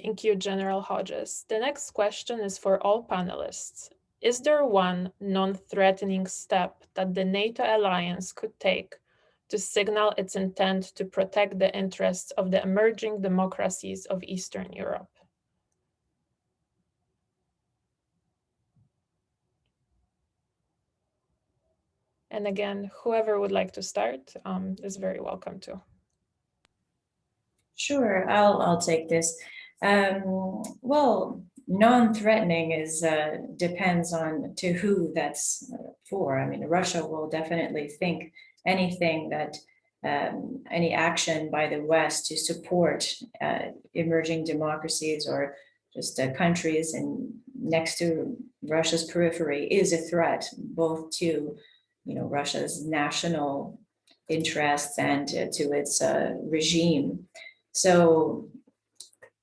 Speaker 6: Thank you, General Hodges. The next question is for all panelists. Is there one non-threatening step that the NATO alliance could take to signal its intent to protect the interests of the emerging democracies of Eastern Europe? And again, whoever would like to start is very welcome to.
Speaker 5: Sure, I'll take this. Well, non-threatening depends on to who that's for. I mean, Russia will definitely think anything that any action by the West to support emerging democracies or just countries next to Russia's periphery is a threat, both to Russia's national interests and to its regime. So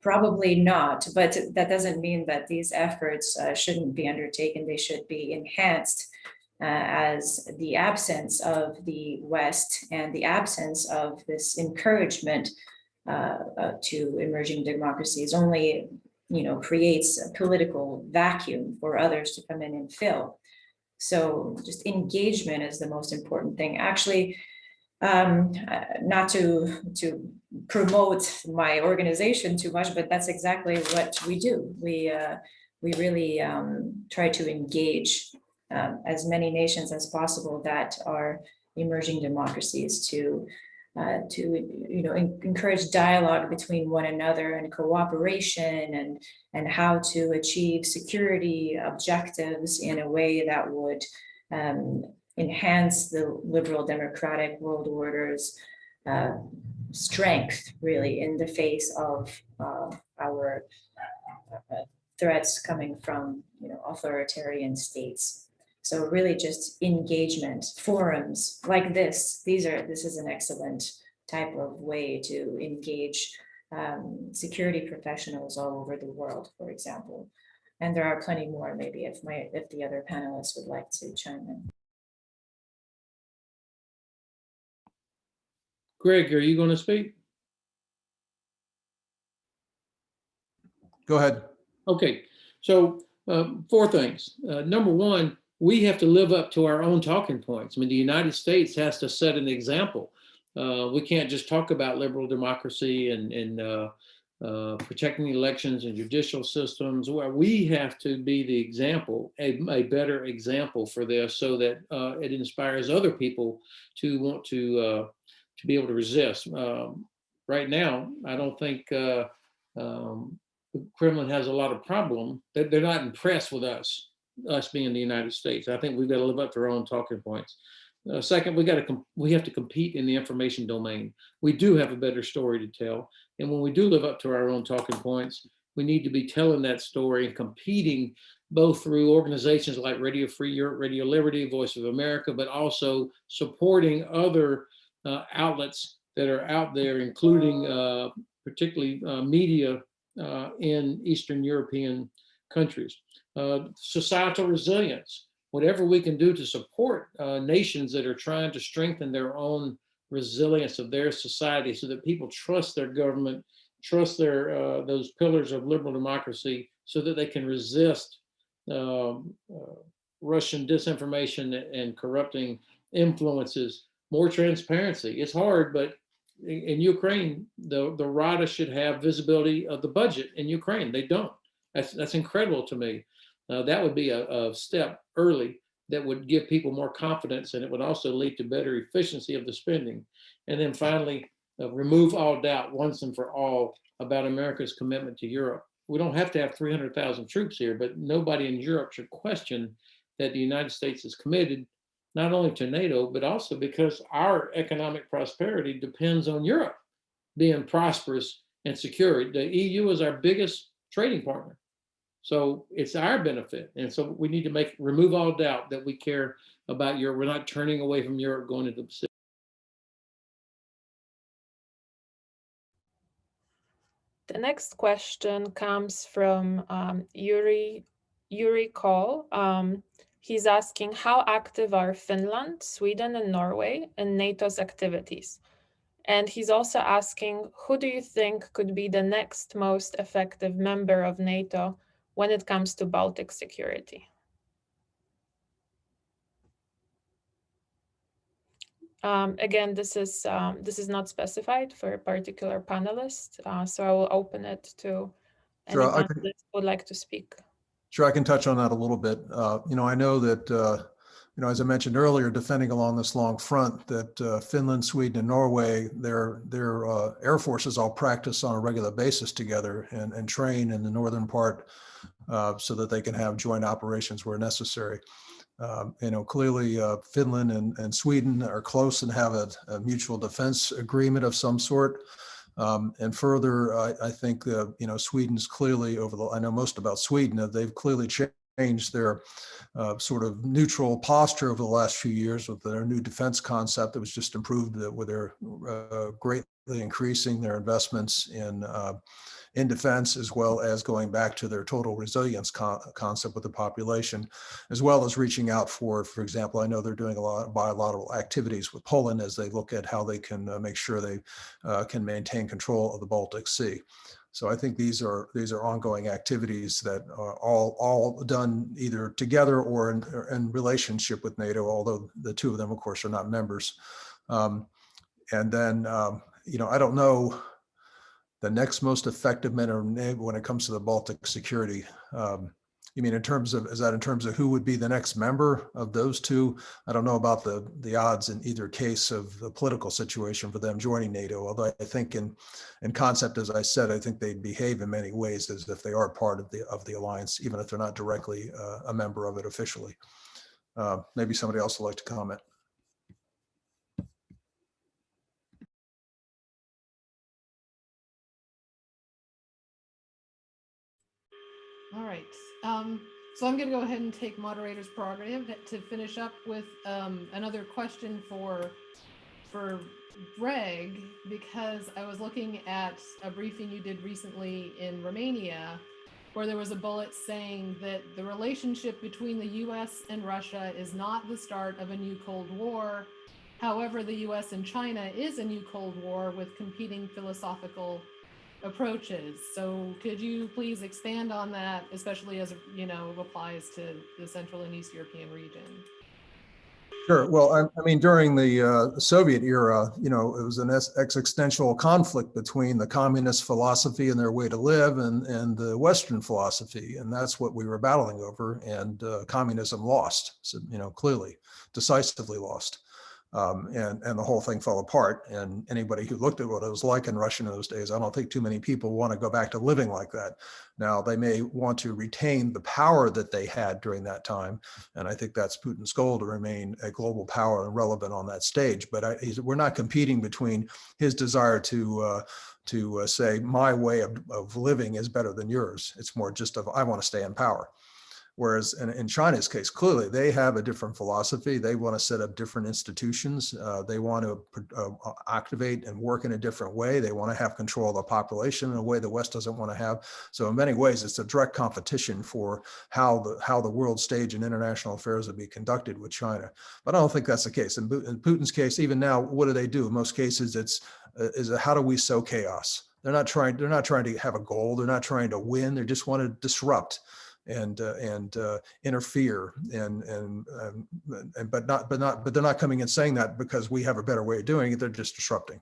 Speaker 5: probably not, but that doesn't mean that these efforts shouldn't be undertaken. They should be enhanced as the absence of the West and the absence of this encouragement to emerging democracies only creates a political vacuum for others to come in and fill. So just engagement is the most important thing. Actually, not to promote my organization too much, but that's exactly what we do. We really try to engage as many nations as possible that are emerging democracies to encourage dialogue between one another and cooperation and how to achieve security objectives in a way that would enhance the liberal democratic world order's strength, really, in the face of our threats coming from authoritarian states. So really just engagement, forums like this. This is an excellent type of way to engage security professionals all over the world, for example. And there are plenty more, maybe if the other panelists would like to chime in.
Speaker 4: Greg, are you going to speak?
Speaker 3: Go ahead.
Speaker 4: Okay, so 4 things. Number 1, we have to live up to our own talking points. I mean, the United States has to set an example. We can't just talk about liberal democracy and protecting elections and judicial systems. Where we have to be the example, a better example for this, so that it inspires other people to want to be able to resist. Right now, I don't think the Kremlin has a lot of problem. They're not impressed with us being the United States. I think we've got to live up to our own talking points. Second, we have to compete in the information domain. We do have a better story to tell. And when we do live up to our own talking points, we need to be telling that story and competing both through organizations like Radio Free Europe, Radio Liberty, Voice of America, but also supporting other outlets that are out there, including particularly media in Eastern European countries. Societal resilience, whatever we can do to support nations that are trying to strengthen their own resilience of their society so that people trust their government, trust their those pillars of liberal democracy so that they can resist Russian disinformation and corrupting influences. More transparency. It's hard, but in Ukraine, the Rada should have visibility of the budget in Ukraine. They don't. That's incredible to me. That would be a step early that would give people more confidence, and it would also lead to better efficiency of the spending. And then finally, remove all doubt once and for all about America's commitment to Europe. We don't have to have 300,000 troops here, but nobody in Europe should question that the United States is committed not only to NATO, but also because our economic prosperity depends on Europe being prosperous and secure. The EU is our biggest trading partner. So it's our benefit. And so we need to remove all doubt that we care about Europe. We're not turning away from Europe going into the Pacific.
Speaker 6: The next question comes from Yuri Kohl. He's asking, how active are Finland, Sweden, and Norway in NATO's activities? And he's also asking, who do you think could be the next most effective member of NATO when it comes to Baltic security? Again, this is not specified for a particular panelist, so I will open it to any panelist who would like to speak.
Speaker 3: Sure, I can touch on that a little bit. I know that, as I mentioned earlier, defending along this long front, that Finland, Sweden, and Norway, their air forces all practice on a regular basis together and train in the northern part so that they can have joint operations where necessary. Clearly Finland and Sweden are close and have a mutual defense agreement of some sort. And further, I think Sweden's clearly I know most about Sweden, they've clearly changed their sort of neutral posture over the last few years with their new defense concept that was just improved with their greatly increasing their investments in defense, as well as going back to their total resilience concept with the population, as well as reaching out for example, I know they're doing a lot of bilateral activities with Poland as they look at how they can make sure they can maintain control of the Baltic Sea. So I think these are ongoing activities that are all done either together or in relationship with NATO, although the two of them, of course, are not members. And then, I don't know the next most effective member when it comes to the Baltic security. You mean in terms of who would be the next member of those two? I don't know about the odds in either case of the political situation for them joining NATO, although I think in concept, as I said, I think they behave in many ways as if they are part of the alliance, even if they're not directly a member of it officially. Maybe somebody else would like to comment.
Speaker 2: All right, so I'm going to go ahead and take moderator's prerogative to finish up with another question for Greg, because I was looking at a briefing you did recently in Romania, where there was a bullet saying that the relationship between the US and Russia is not the start of a new Cold War. However, the US and China is a new Cold War with competing philosophical approaches. So could you please expand on that, especially as applies to the Central and East European region?
Speaker 3: Sure. Well, I mean, during the Soviet era, it was an existential conflict between the communist philosophy and their way to live and the Western philosophy. And that's what we were battling over. And communism lost, so, clearly, decisively lost. And the whole thing fell apart. And anybody who looked at what it was like in Russia in those days, I don't think too many people want to go back to living like that. Now, they may want to retain the power that they had during that time. And I think that's Putin's goal, to remain a global power and relevant on that stage. But we're not competing between his desire to say my way of living is better than yours. It's more just of, I want to stay in power. Whereas in China's case, clearly they have a different philosophy. They want to set up different institutions. They want to activate and work in a different way. They want to have control of the population in a way the West doesn't want to have. So in many ways, it's a direct competition for how the world stage and international affairs will be conducted with China. But I don't think that's the case. In Putin's case, even now, what do they do? In most cases, it's how do we sow chaos? They're not trying to have a goal. They're not trying to win. They just want to disrupt and interfere but they're not coming and saying that because we have a better way of doing it. They're just disrupting.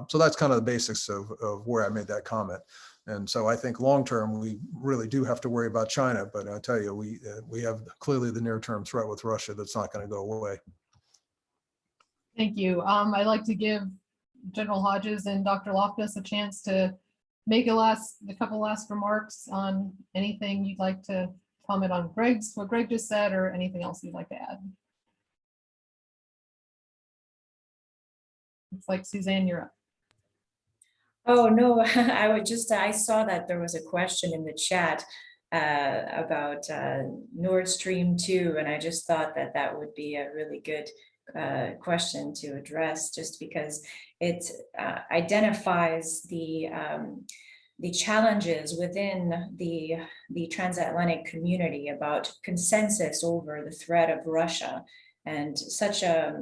Speaker 3: So that's kind of the basics of where I made that comment. And so I think long term we really do have to worry about China. But I tell you, we have clearly the near term threat with Russia that's not going to go away.
Speaker 2: Thank you. I'd like to give General Hodges and Dr. Loftus a chance to make a couple last remarks on anything you'd like to comment on what Greg just said, or anything else you'd like to add. It's like Suzanne, you're up.
Speaker 5: Oh, no, I saw that there was a question in the chat about Nord Stream 2, and I just thought that would be a really good question to address, just because it identifies the challenges within the transatlantic community about consensus over the threat of Russia. And such a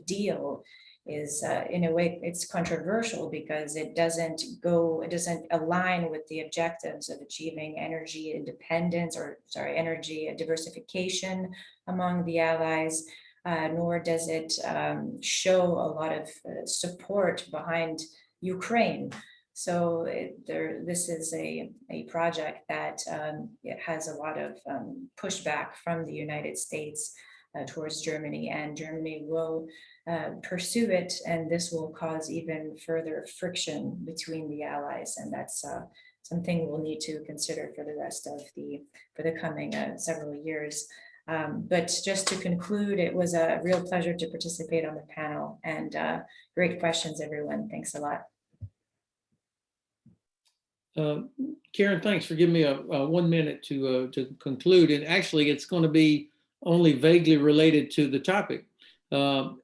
Speaker 5: deal is in a way, it's controversial because it doesn't align with the objectives of achieving energy independence, energy diversification among the allies, nor does it show a lot of support behind Ukraine. So this is a project that it has a lot of pushback from the United States towards Germany, and Germany will pursue it, and this will cause even further friction between the allies, and that's something we'll need to consider for the rest of the coming several years. But just to conclude, it was a real pleasure to participate on the panel, and great questions, everyone. Thanks a lot.
Speaker 4: Karen, thanks for giving me a 1 minute to conclude. And actually, it's going to be only vaguely related to the topic.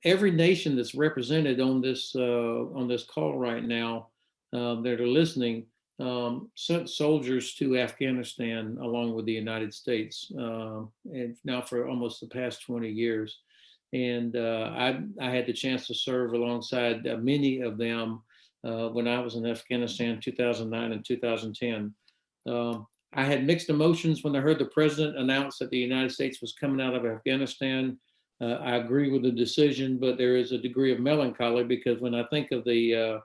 Speaker 4: Every nation that's represented on this call right now that are listening sent soldiers to Afghanistan along with the United States, and now for almost the past 20 years. And I had the chance to serve alongside many of them when I was in Afghanistan, 2009 and 2010. I had mixed emotions when I heard the president announce that the United States was coming out of Afghanistan. I agree with the decision, but there is a degree of melancholy because when I think of the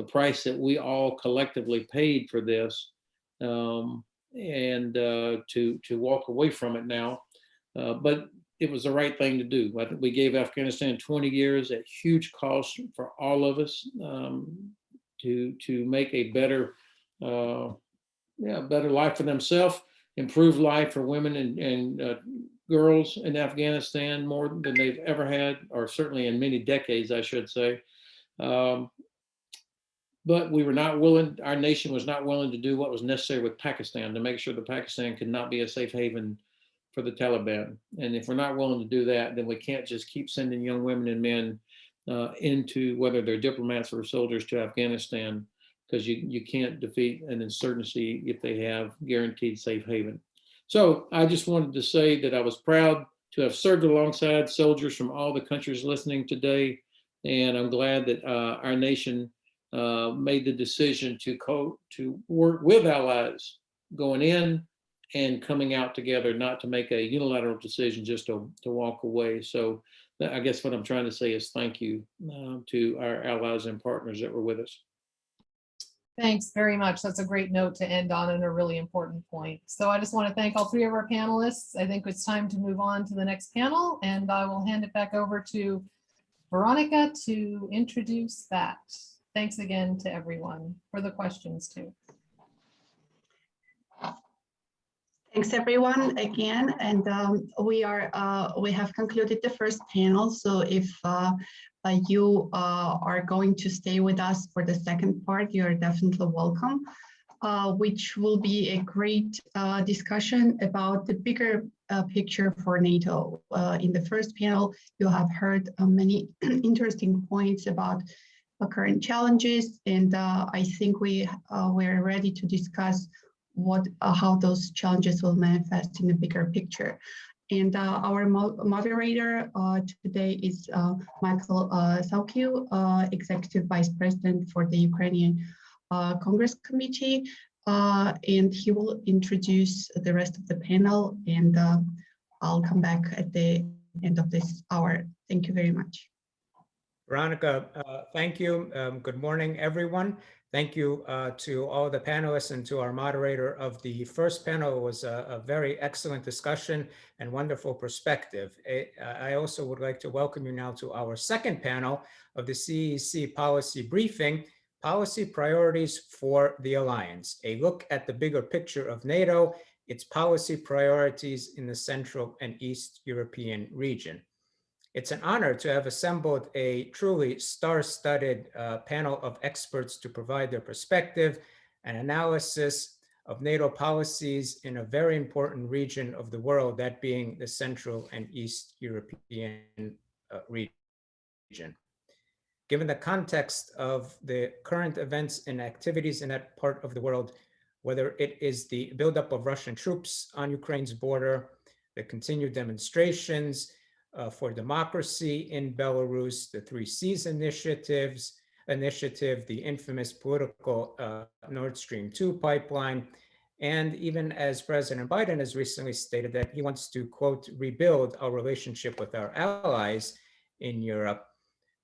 Speaker 4: price that we all collectively paid for this, and to walk away from it now, but it was the right thing to do. I think we gave Afghanistan 20 years at huge cost for all of us to make a better life for themselves, improved life for women and girls in Afghanistan more than they've ever had, or certainly in many decades, I should say. But we were not willing, our nation was not willing to do what was necessary with Pakistan to make sure that Pakistan could not be a safe haven for the Taliban. And if we're not willing to do that, then we can't just keep sending young women and men into, whether they're diplomats or soldiers, to Afghanistan because you can't defeat an insurgency if they have guaranteed safe haven. So I just wanted to say that I was proud to have served alongside soldiers from all the countries listening today. And I'm glad that our nation made the decision to work with allies going in and coming out together, not to make a unilateral decision just to walk away. So I guess what I'm trying to say is thank you to our allies and partners that were with us.
Speaker 2: Thanks very much. That's a great note to end on and a really important point. So I just want to thank all three of our panelists. I think it's time to move on to the next panel, and I will hand it back over to Veronica to introduce that. Thanks again to everyone for the questions too.
Speaker 1: Thanks everyone again, and we have concluded the first panel. So if you are going to stay with us for the second part, you are definitely welcome, which will be a great discussion about the bigger picture for NATO. In the first panel, you have heard many interesting points about current challenges, and I think we're ready to discuss how those challenges will manifest in the bigger picture. And our moderator today is Michael Suwalki, Executive Vice President for the Ukrainian Congress Committee, and he will introduce the rest of the panel, and I'll come back at the end of this hour. Thank you very much.
Speaker 7: Veronica, thank you. Good morning, everyone. Thank you to all the panelists and to our moderator of the first panel. It was a very excellent discussion and wonderful perspective. I also would like to welcome you now to our second panel of the CEEC Policy Briefing, Policy Priorities for the Alliance, a look at the bigger picture of NATO, its policy priorities in the Central and East European region. It's an honor to have assembled a truly star-studded panel of experts to provide their perspective and analysis of NATO policies in a very important region of the world, that being the Central and East European region. Given the context of the current events and activities in that part of the world, whether it is the buildup of Russian troops on Ukraine's border, the continued demonstrations for democracy in Belarus, the 3 Cs initiative, the infamous political Nord Stream 2 pipeline, and even as President Biden has recently stated that he wants to, quote, rebuild our relationship with our allies in Europe,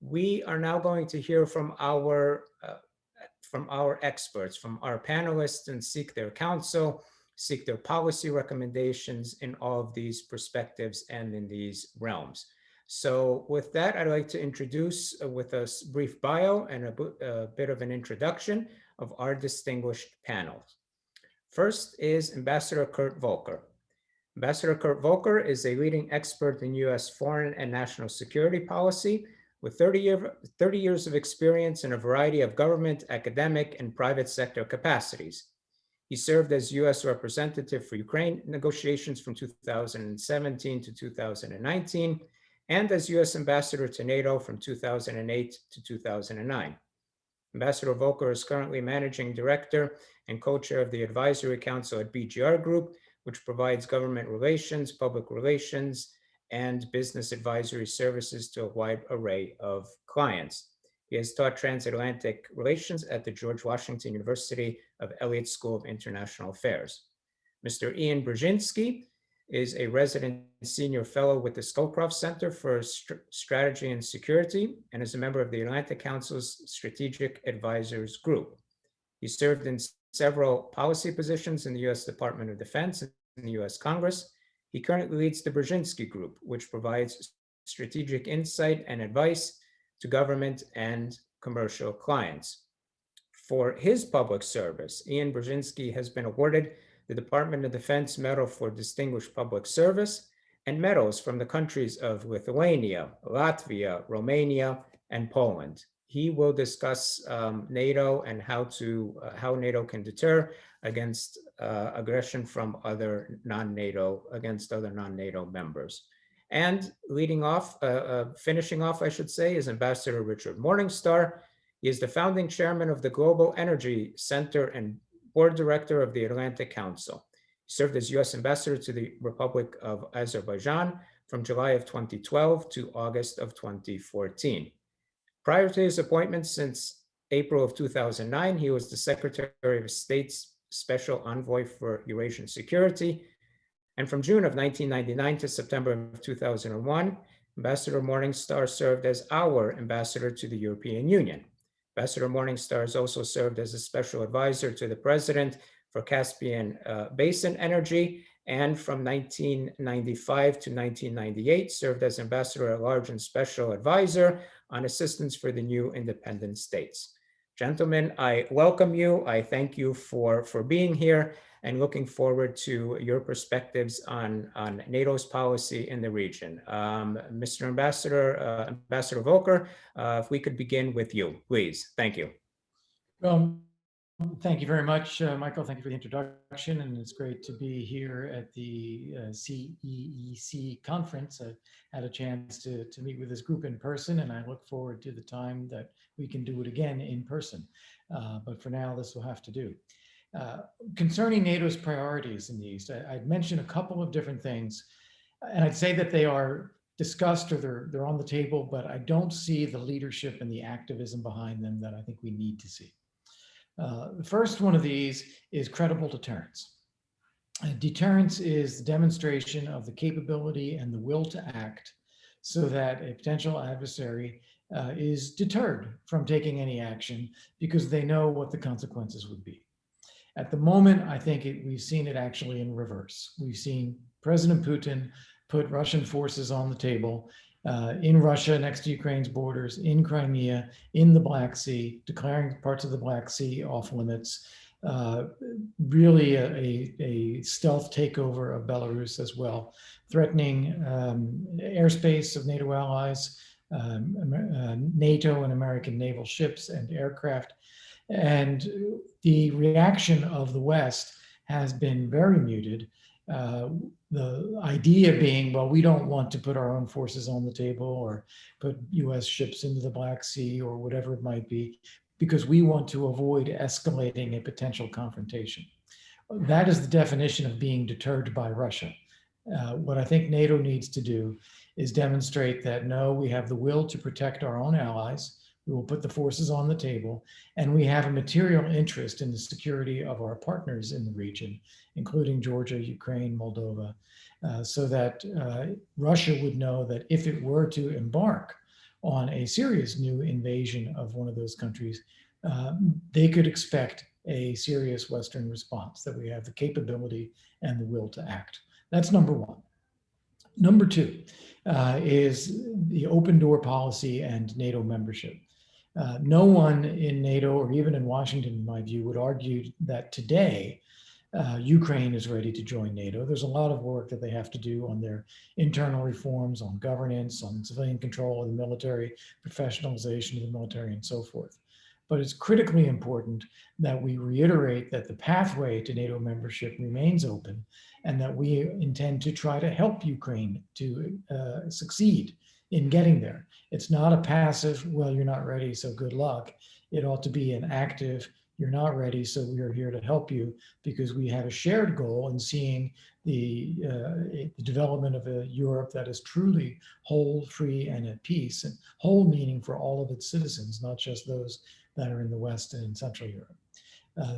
Speaker 7: we are now going to hear from our experts, from our panelists, and seek their counsel, seek their policy recommendations in all of these perspectives and in these realms. So with that, I'd like to introduce with a brief bio and a bit of an introduction of our distinguished panel. First is Ambassador Kurt Volker. Ambassador Kurt Volker is a leading expert in US foreign and national security policy with 30 years of experience in a variety of government, academic, and private sector capacities. He served as US representative for Ukraine negotiations from 2017 to 2019, and as US ambassador to NATO from 2008 to 2009. Ambassador Volker is currently managing director and co-chair of the advisory council at BGR Group, which provides government relations, public relations, and business advisory services to a wide array of clients. He has taught transatlantic relations at the George Washington University of Elliott School of International Affairs. Mr. Ian Brzezinski is a resident senior fellow with the Scowcroft Center for Strategy and Security and is a member of the Atlantic Council's Strategic Advisors Group. He served in several policy positions in the US Department of Defense and the US Congress. He currently leads the Brzezinski Group, which provides strategic insight and advice to government and commercial clients. For his public service, Ian Brzezinski has been awarded the Department of Defense Medal for Distinguished Public Service and medals from the countries of Lithuania, Latvia, Romania, and Poland. He will discuss NATO and how NATO can deter against aggression from other non-NATO, against other non-NATO members. And finishing off, I should say, is Ambassador Richard Morningstar. He is the founding chairman of the Global Energy Center and board director of the Atlantic Council. He served as U.S. ambassador to the Republic of Azerbaijan from July of 2012 to August of 2014. Prior to his appointment since April of 2009, he was the Secretary of State's Special Envoy for Eurasian Security. And from June of 1999 to September of 2001, Ambassador Morningstar served as our ambassador to the European Union. Ambassador Morningstar has also served as a special advisor to the President for Caspian Basin Energy, and from 1995 to 1998 served as Ambassador at Large and Special Advisor on assistance for the new independent states. Gentlemen, I welcome you. I thank you for being here and looking forward to your perspectives on NATO's policy in the region. Mr. Ambassador, Ambassador Volker, if we could begin with you, please. Thank you.
Speaker 8: Thank you very much, Michael. Thank you for the introduction, and it's great to be here at the CEEC conference. I had a chance to meet with this group in person, and I look forward to the time that we can do it again in person. But for now, this will have to do. Concerning NATO's priorities in the East, I'd mention a couple of different things, and I'd say that they are discussed or they're on the table, but I don't see the leadership and the activism behind them that I think we need to see. The first one of these is credible deterrence. Deterrence is the demonstration of the capability and the will to act so that a potential adversary is deterred from taking any action because they know what the consequences would be. At the moment, I think we've seen it actually in reverse. We've seen President Putin put Russian forces on the table in Russia, next to Ukraine's borders, in Crimea, in the Black Sea, declaring parts of the Black Sea off limits, really a stealth takeover of Belarus as well, threatening airspace of NATO allies, NATO and American naval ships and aircraft. And the reaction of the West has been very muted. The idea being, well, we don't want to put our own forces on the table or put US ships into the Black Sea or whatever it might be, because we want to avoid escalating a potential confrontation. That is the definition of being deterred by Russia. What I think NATO needs to do is demonstrate that, no, we have the will to protect our own allies. We will put the forces on the table, and we have a material interest in the security of our partners in the region, including Georgia, Ukraine, Moldova, so that Russia would know that if it were to embark on a serious new invasion of one of those countries, they could expect a serious Western response, that we have the capability and the will to act. That's number one. Number two is the open door policy and NATO membership. No one in NATO or even in Washington, in my view, would argue that today Ukraine is ready to join NATO. There's a lot of work that they have to do on their internal reforms, on governance, on civilian control of the military, professionalization of the military, and so forth. But it's critically important that we reiterate that the pathway to NATO membership remains open and that we intend to try to help Ukraine to succeed in getting there. It's not a passive, well, you're not ready, so good luck. It ought to be an active, you're not ready, so we are here to help you, because we have a shared goal in seeing the development of a Europe that is truly whole, free, and at peace, and whole meaning for all of its citizens, not just those that are in the West and in Central Europe.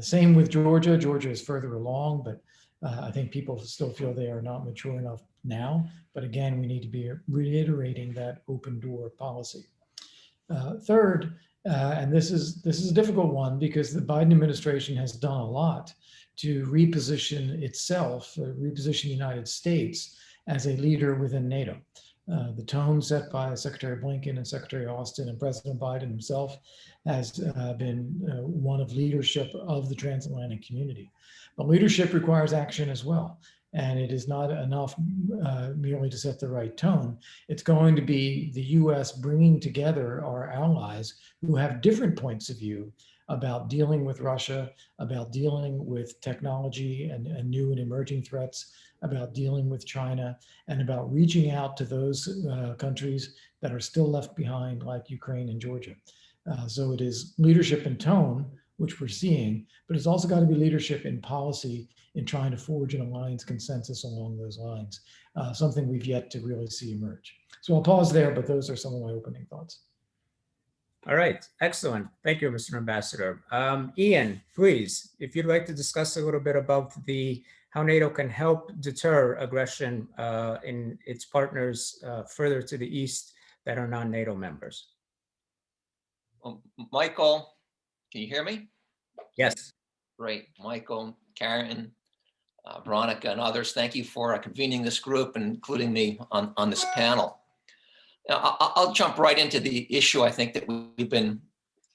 Speaker 8: Same with Georgia. Georgia is further along, but I think people still feel they are not mature enough now. But again, we need to be reiterating that open door policy. Third, and this is a difficult one, because the Biden administration has done a lot to reposition itself, reposition the United States as a leader within NATO. The tone set by Secretary Blinken and Secretary Austin and President Biden himself has been one of leadership of the transatlantic community. But leadership requires action as well. And it is not enough merely to set the right tone. It's going to be the US bringing together our allies who have different points of view about dealing with Russia, about dealing with technology and new and emerging threats, about dealing with China, and about reaching out to those countries that are still left behind, like Ukraine and Georgia. So it is leadership in tone, which we're seeing, but it's also got to be leadership in policy in trying to forge an alliance consensus along those lines, something we've yet to really see emerge. So I'll pause there, but those are some of my opening thoughts.
Speaker 7: All right, excellent. Thank you, Mr. Ambassador. Ian, please, if you'd like to discuss a little bit about how NATO can help deter aggression in its partners further to the east that are non-NATO members.
Speaker 9: Michael, can you hear me?
Speaker 7: Yes.
Speaker 9: Great. Michael, Karen, Veronica, and others, thank you for convening this group and including me on this panel. Now, I'll jump right into the issue I think that we've been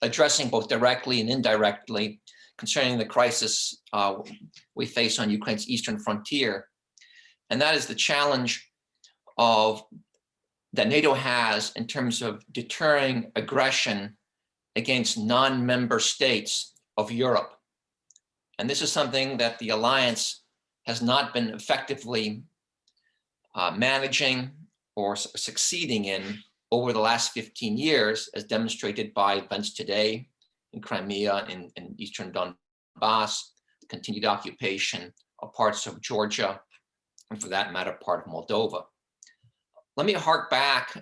Speaker 9: addressing both directly and indirectly concerning the crisis we face on Ukraine's eastern frontier. And that is the challenge that NATO has in terms of deterring aggression against non-member states of Europe. And this is something that the alliance has not been effectively managing or succeeding in over the last 15 years, as demonstrated by events today in Crimea, in eastern Donbass, continued occupation of parts of Georgia, and for that matter, part of Moldova. Let me hark back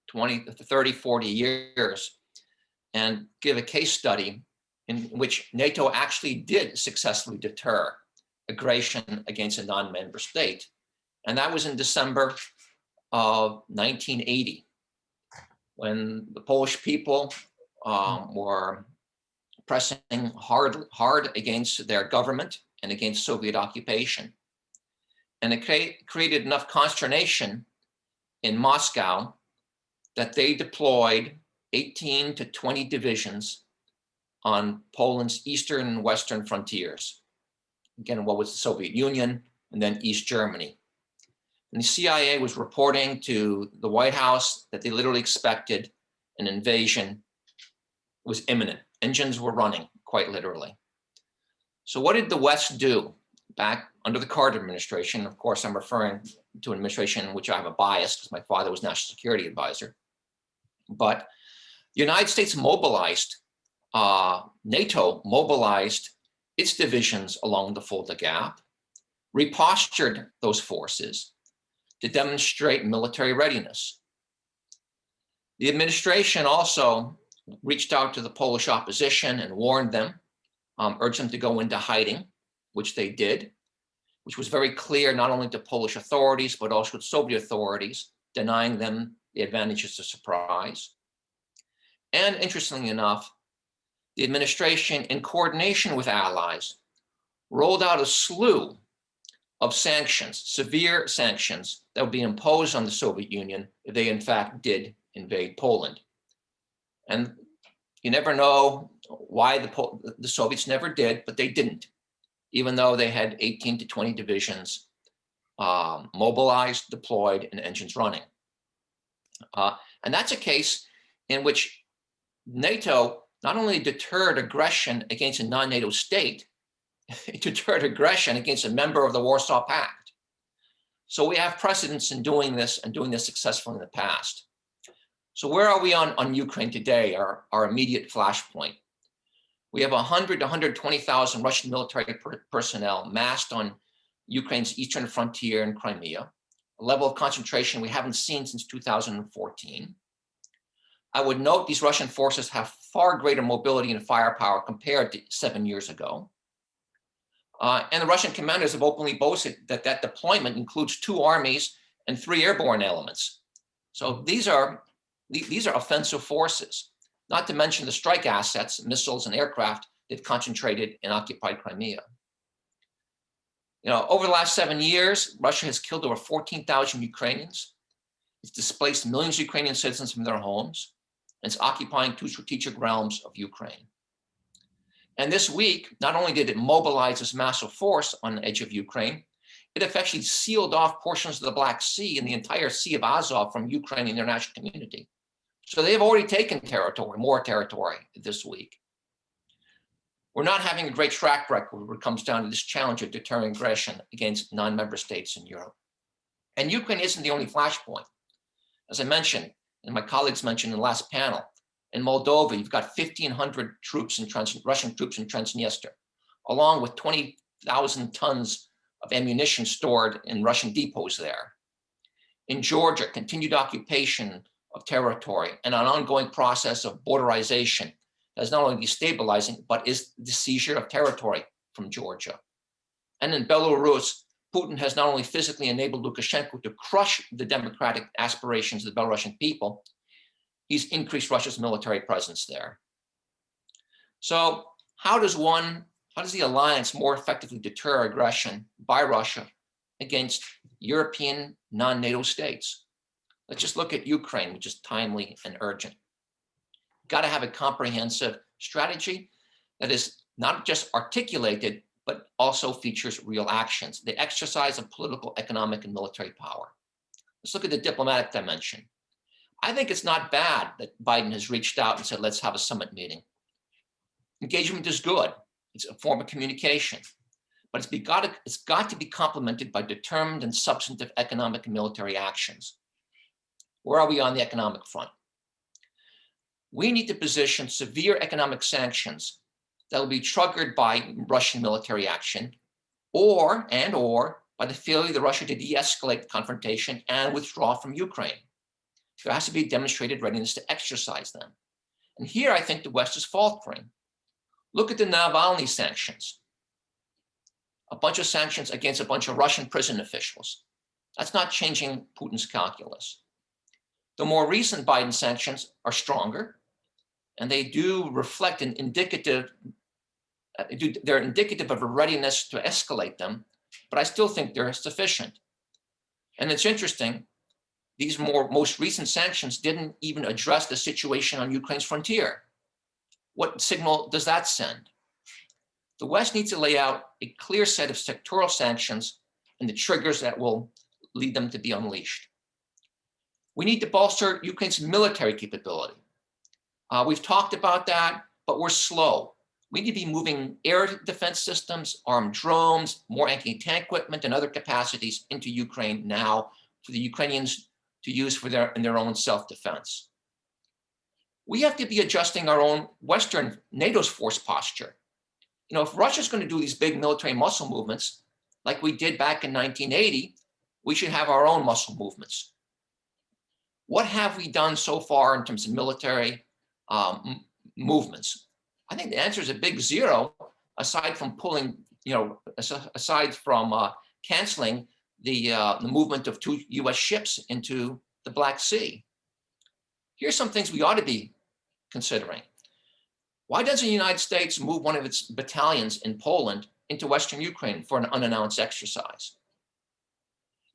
Speaker 9: 20, 30, 40 years and give a case study in which NATO actually did successfully deter aggression against a non-member state. And that was in December of 1980, when the Polish people were pressing hard against their government and against Soviet occupation. And it created enough consternation in Moscow that they deployed 18 to 20 divisions on Poland's eastern and western frontiers. Again, what was the Soviet Union and then East Germany. And the CIA was reporting to the White House that they literally expected an invasion was imminent. Engines were running, quite literally. So what did the West do back under the Carter administration? Of course, I'm referring to an administration in which I have a bias because my father was National Security Advisor. But the United States mobilized, NATO mobilized its divisions along the Fulda Gap, repostured those forces to demonstrate military readiness. The administration also reached out to the Polish opposition and warned them, urged them to go into hiding, which they did, which was very clear not only to Polish authorities, but also to Soviet authorities, denying them the advantages of surprise. And interestingly enough, the administration, in coordination with allies, rolled out a slew of sanctions, severe sanctions that would be imposed on the Soviet Union if they in fact did invade Poland. And you never know why the Soviets never did, but they didn't, even though they had 18 to 20 divisions mobilized, deployed, and engines running. And that's a case in which NATO not only deterred aggression against a non-NATO state, it deterred aggression against a member of the Warsaw Pact. So we have precedents in doing this and doing this successfully in the past. So where are we on Ukraine today, our immediate flashpoint? We have 100 to 120,000 Russian military personnel massed on Ukraine's eastern frontier in Crimea, a level of concentration we haven't seen since 2014. I would note these Russian forces have far greater mobility and firepower compared to 7 years ago. And the Russian commanders have openly boasted that that deployment includes 2 armies and 3 airborne elements. So these are offensive forces, not to mention the strike assets, missiles and aircraft they've concentrated in occupied Crimea. You know, over the last 7 years, Russia has killed over 14,000 Ukrainians. It's displaced millions of Ukrainian citizens from their homes, and it's occupying 2 strategic realms of Ukraine. And this week, not only did it mobilize this massive force on the edge of Ukraine, it effectively sealed off portions of the Black Sea and the entire Sea of Azov from Ukraine and the international community. So they've already taken territory, more territory this week. We're not having a great track record when it comes down to this challenge of deterring aggression against non-member states in Europe. And Ukraine isn't the only flashpoint. As I mentioned, and my colleagues mentioned in the last panel, In Moldova, you've got 1,500 troops Russian troops in Transnistria, along with 20,000 tons of ammunition stored in Russian depots there. In Georgia, continued occupation of territory and an ongoing process of borderization that is not only destabilizing, but is the seizure of territory from Georgia. And in Belarus, Putin has not only physically enabled Lukashenko to crush the democratic aspirations of the Belarusian people, he's increased Russia's military presence there. So how does the alliance more effectively deter aggression by Russia against European non-NATO states? Let's just look at Ukraine, which is timely and urgent. Got to have a comprehensive strategy that is not just articulated, but also features real actions, the exercise of political, economic, and military power. Let's look at the diplomatic dimension. I think it's not bad that Biden has reached out and said, let's have a summit meeting. Engagement is good. It's a form of communication, but it's got to be complemented by determined and substantive economic and military actions. Where are we on the economic front? We need to position severe economic sanctions that will be triggered by Russian military action or by the failure of Russia to de-escalate the confrontation and withdraw from Ukraine. There has to be demonstrated readiness to exercise them. And here I think the West is faltering. Look at the Navalny sanctions. A bunch of sanctions against a bunch of Russian prison officials. That's not changing Putin's calculus. The more recent Biden sanctions are stronger, and they do reflect they're indicative of a readiness to escalate them, but I still think they're sufficient. And it's interesting, these most recent sanctions didn't even address the situation on Ukraine's frontier. What signal does that send? The West needs to lay out a clear set of sectoral sanctions and the triggers that will lead them to be unleashed. We need to bolster Ukraine's military capability. We've talked about that, but we're slow. We need to be moving air defense systems, armed drones, more anti-tank equipment, and other capacities into Ukraine now for the Ukrainians to use in their own self-defense. We have to be adjusting our own Western NATO's force posture. You know, if Russia's going to do these big military muscle movements, like we did back in 1980, we should have our own muscle movements. What have we done so far in terms of military movements? I think the answer is a big zero, aside from canceling the movement of 2 US ships into the Black Sea. Here's some things we ought to be considering. Why doesn't the United States move one of its battalions in Poland into Western Ukraine for an unannounced exercise?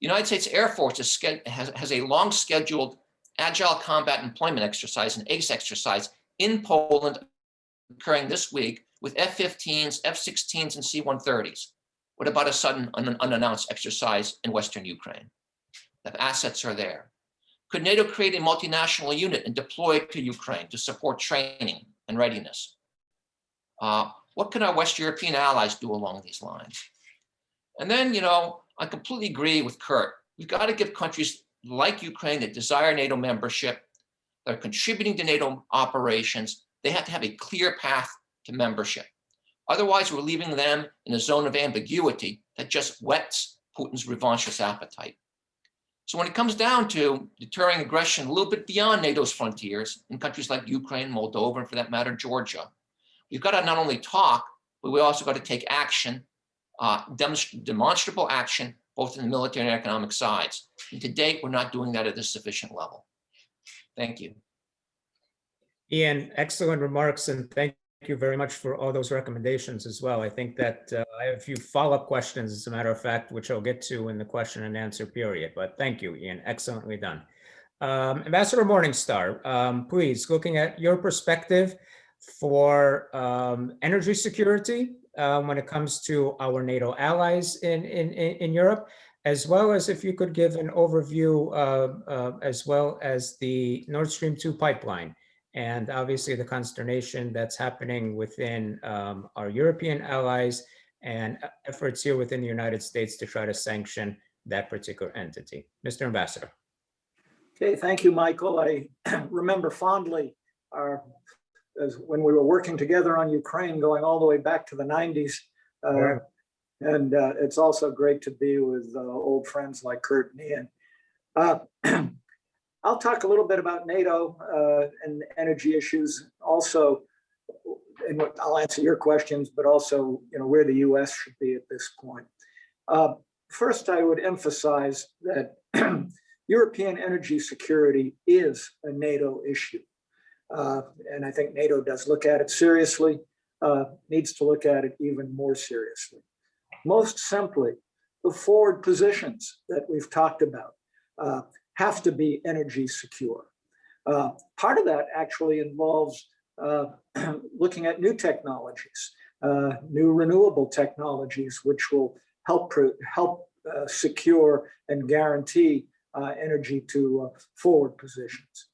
Speaker 9: The United States Air Force has a long scheduled Agile Combat Employment exercise, an ACE exercise in Poland occurring this week with F-15s, F-16s, and C-130s. What about a sudden unannounced exercise in Western Ukraine? The assets are there. Could NATO create a multinational unit and deploy it to Ukraine to support training and readiness? What can our West European allies do along these lines? And then, I completely agree with Kurt. We've got to give countries like Ukraine that desire NATO membership, that are contributing to NATO operations, they have to have a clear path to membership. Otherwise, we're leaving them in a zone of ambiguity that just whets Putin's revanchist appetite. So when it comes down to deterring aggression a little bit beyond NATO's frontiers in countries like Ukraine, Moldova, and for that matter, Georgia, we've got to not only talk, but we also got to take action, demonstrable action, both in the military and economic sides. And to date, we're not doing that at a sufficient level. Thank you.
Speaker 7: Ian, excellent remarks, and thank you very much for all those recommendations as well. I think that I have a few follow-up questions, as a matter of fact, which I'll get to in the question and answer period. But thank you, Ian. Excellently done. Ambassador Morningstar, please, looking at your perspective for energy security when it comes to our NATO allies in Europe, as well as if you could give an overview as well as the Nord Stream 2 pipeline, and obviously the consternation that's happening within our European allies and efforts here within the United States to try to sanction that particular entity. Mr. Ambassador.
Speaker 10: Okay, thank you, Michael. I remember fondly as when we were working together on Ukraine, going all the way back to the 90s.
Speaker 7: Right.
Speaker 10: And it's also great to be with old friends like Kurt and Ian. I'll talk a little bit about NATO and energy issues also, and I'll answer your questions, but also, where the US should be at this point. First, I would emphasize that European energy security is a NATO issue. And I think NATO does look at it seriously, needs to look at it even more seriously. Most simply, the forward positions that we've talked about have to be energy secure. Part of that actually involves looking at new technologies, new renewable technologies, which will help secure and guarantee energy to forward positions.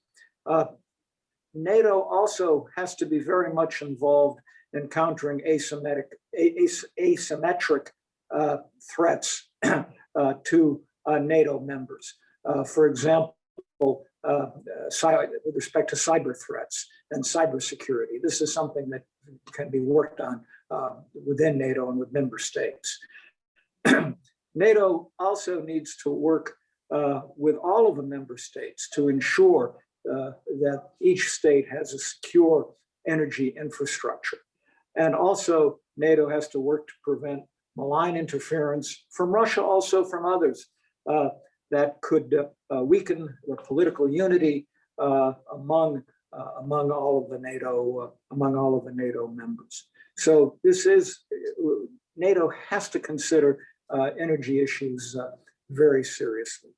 Speaker 10: NATO also has to be very much involved in countering asymmetric threats to NATO members. For example, with respect to cyber threats and cybersecurity. This is something that can be worked on within NATO and with member states. NATO also needs to work with all of the member states to ensure that each state has a secure energy infrastructure. And also, NATO has to work to prevent malign interference from Russia, also from others, that could weaken the political unity among all of the NATO members. So NATO has to consider energy issues very seriously.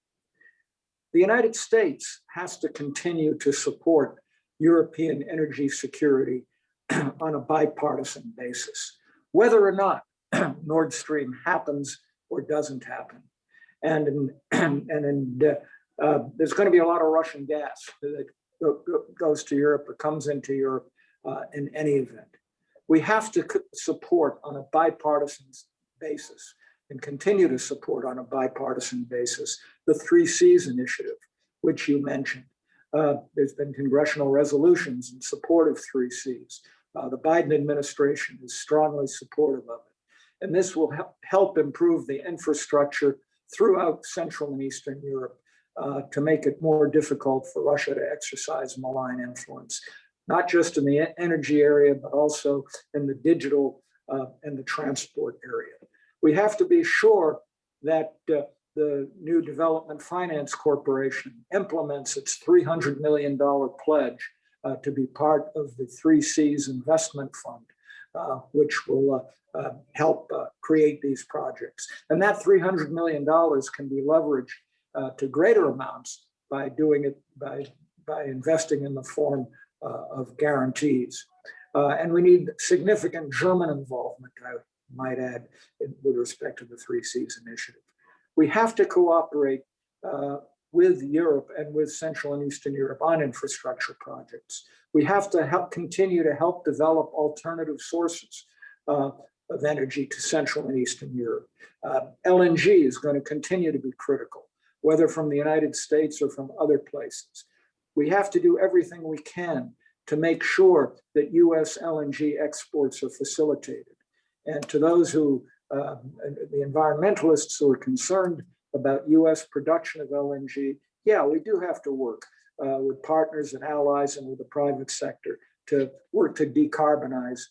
Speaker 10: The United States has to continue to support European energy security on a bipartisan basis, whether or not Nord Stream happens or doesn't happen. And there's going to be a lot of Russian gas that goes to Europe or comes into Europe in any event. We have to support on a bipartisan basis and continue to support on a bipartisan basis the 3 Cs initiative, which you mentioned. There's been congressional resolutions in support of 3 Cs. The Biden administration is strongly supportive of it. And this will help improve the infrastructure throughout Central and Eastern Europe to make it more difficult for Russia to exercise malign influence, not just in the energy area, but also in the digital and the transport area. We have to be sure that the new Development Finance Corporation implements its $300 million pledge to be part of the 3 Cs investment fund, which will help create these projects. And that $300 million can be leveraged to greater amounts by doing it by investing in the form of guarantees. And we need significant German involvement, I might add, with respect to the 3 Cs initiative. We have to cooperate with Europe and with Central and Eastern Europe on infrastructure projects. We have to continue to help develop alternative sources of energy to Central and Eastern Europe. LNG is going to continue to be critical, whether from the United States or from other places. We have to do everything we can to make sure that US LNG exports are facilitated. And to those who, the environmentalists who are concerned about US production of LNG, yeah, we do have to work with partners and allies and with the private sector to work to decarbonize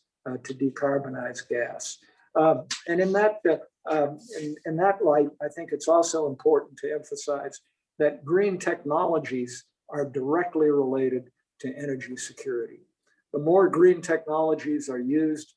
Speaker 10: gas. And in that light, I think it's also important to emphasize that green technologies are directly related to energy security. The more green technologies are used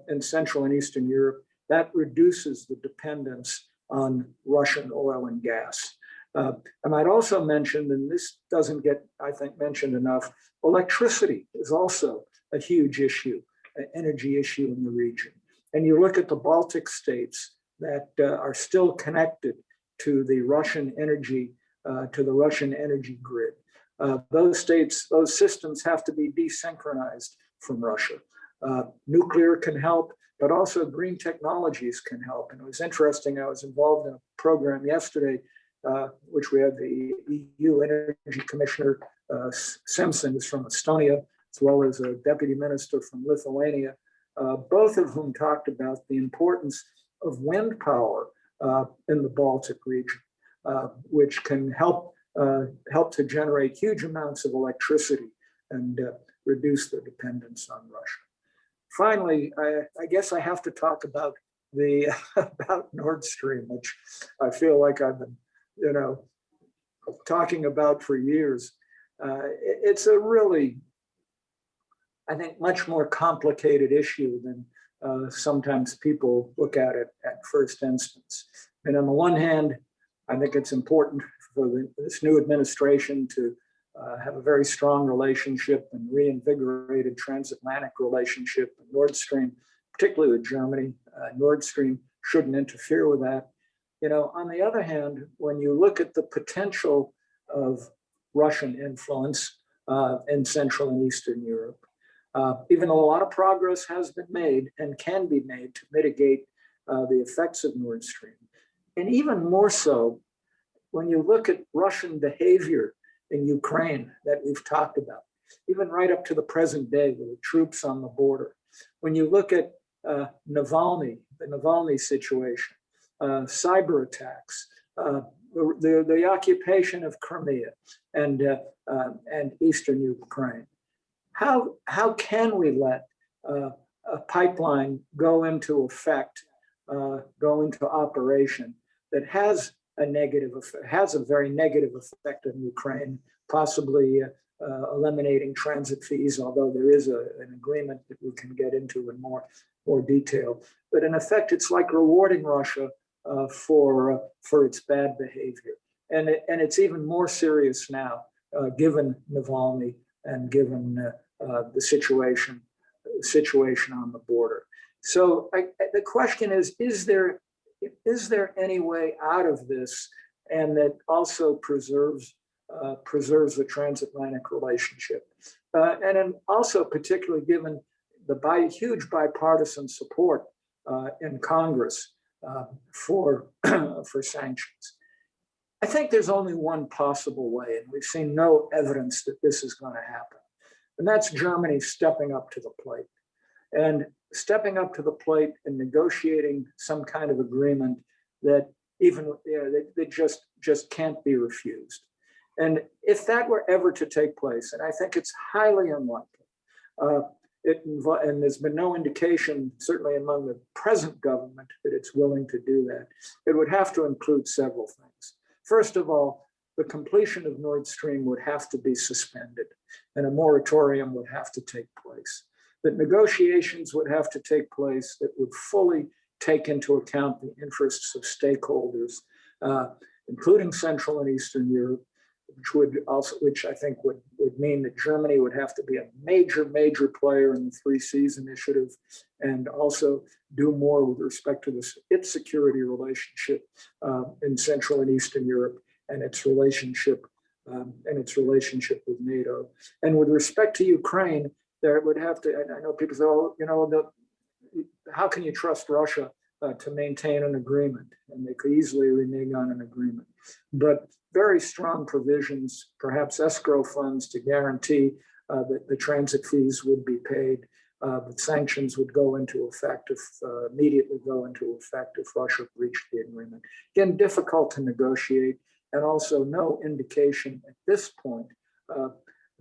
Speaker 10: in Central and Eastern Europe, that reduces the dependence on Russian oil and gas. I might also mention, and this doesn't get, I think, mentioned enough, electricity is also a huge issue, an energy issue in the region. And you look at the Baltic states that are still connected to the Russian energy grid. Those systems have to be desynchronized from Russia. Nuclear can help, but also green technologies can help. And it was interesting, I was involved in a program yesterday, which we had the EU Energy Commissioner, Simpson is from Estonia, well as a deputy minister from Lithuania, both of whom talked about the importance of wind power in the Baltic region, which can help to generate huge amounts of electricity and reduce their dependence on Russia. Finally, I guess I have to talk about about Nord Stream, which I feel like I've been, talking about for years. It's a really, I think, much more complicated issue than sometimes people look at it at first instance. And on the one hand, I think it's important for this new administration to have a very strong relationship and reinvigorated transatlantic relationship with Nord Stream, particularly with Germany. Nord Stream shouldn't interfere with that. On the other hand, when you look at the potential of Russian influence in Central and Eastern Europe, even though a lot of progress has been made and can be made to mitigate the effects of Nord Stream, and even more so when you look at Russian behavior in Ukraine that we've talked about, even right up to the present day with the troops on the border. When you look at Navalny, the Navalny situation, cyber attacks, the occupation of Crimea and Eastern Ukraine, how can we let a pipeline go into effect, go into operation that has a very negative effect on Ukraine, possibly eliminating transit fees, although there is an agreement that we can get into in more detail. But in effect, it's like rewarding Russia for its bad behavior. And it's even more serious now, given Navalny and given the situation on the border. So the question is there any way out of this, and that also preserves the transatlantic relationship, and then also particularly given the huge bipartisan support in Congress for sanctions? I think there's only one possible way, and we've seen no evidence that this is going to happen, and that's Germany stepping up to the plate. And stepping up to the plate and negotiating some kind of agreement that that just can't be refused. And if that were ever to take place, and I think it's highly unlikely, and there's been no indication, certainly among the present government, that it's willing to do that, it would have to include several things. First of all, the completion of Nord Stream would have to be suspended, and a moratorium would have to take place. That negotiations would have to take place that would fully take into account the interests of stakeholders, including Central and Eastern Europe, which I think would mean that Germany would have to be a major player in the Three Seas initiative, and also do more with respect to its security relationship in Central and Eastern Europe, and its relationship with NATO. And with respect to Ukraine, there would have to, and I know people say, oh, how can you trust Russia to maintain an agreement? And they could easily renege on an agreement. But very strong provisions, perhaps escrow funds to guarantee that the transit fees would be paid, but sanctions would go into effect immediately if Russia breached the agreement. Again, difficult to negotiate, and also no indication at this point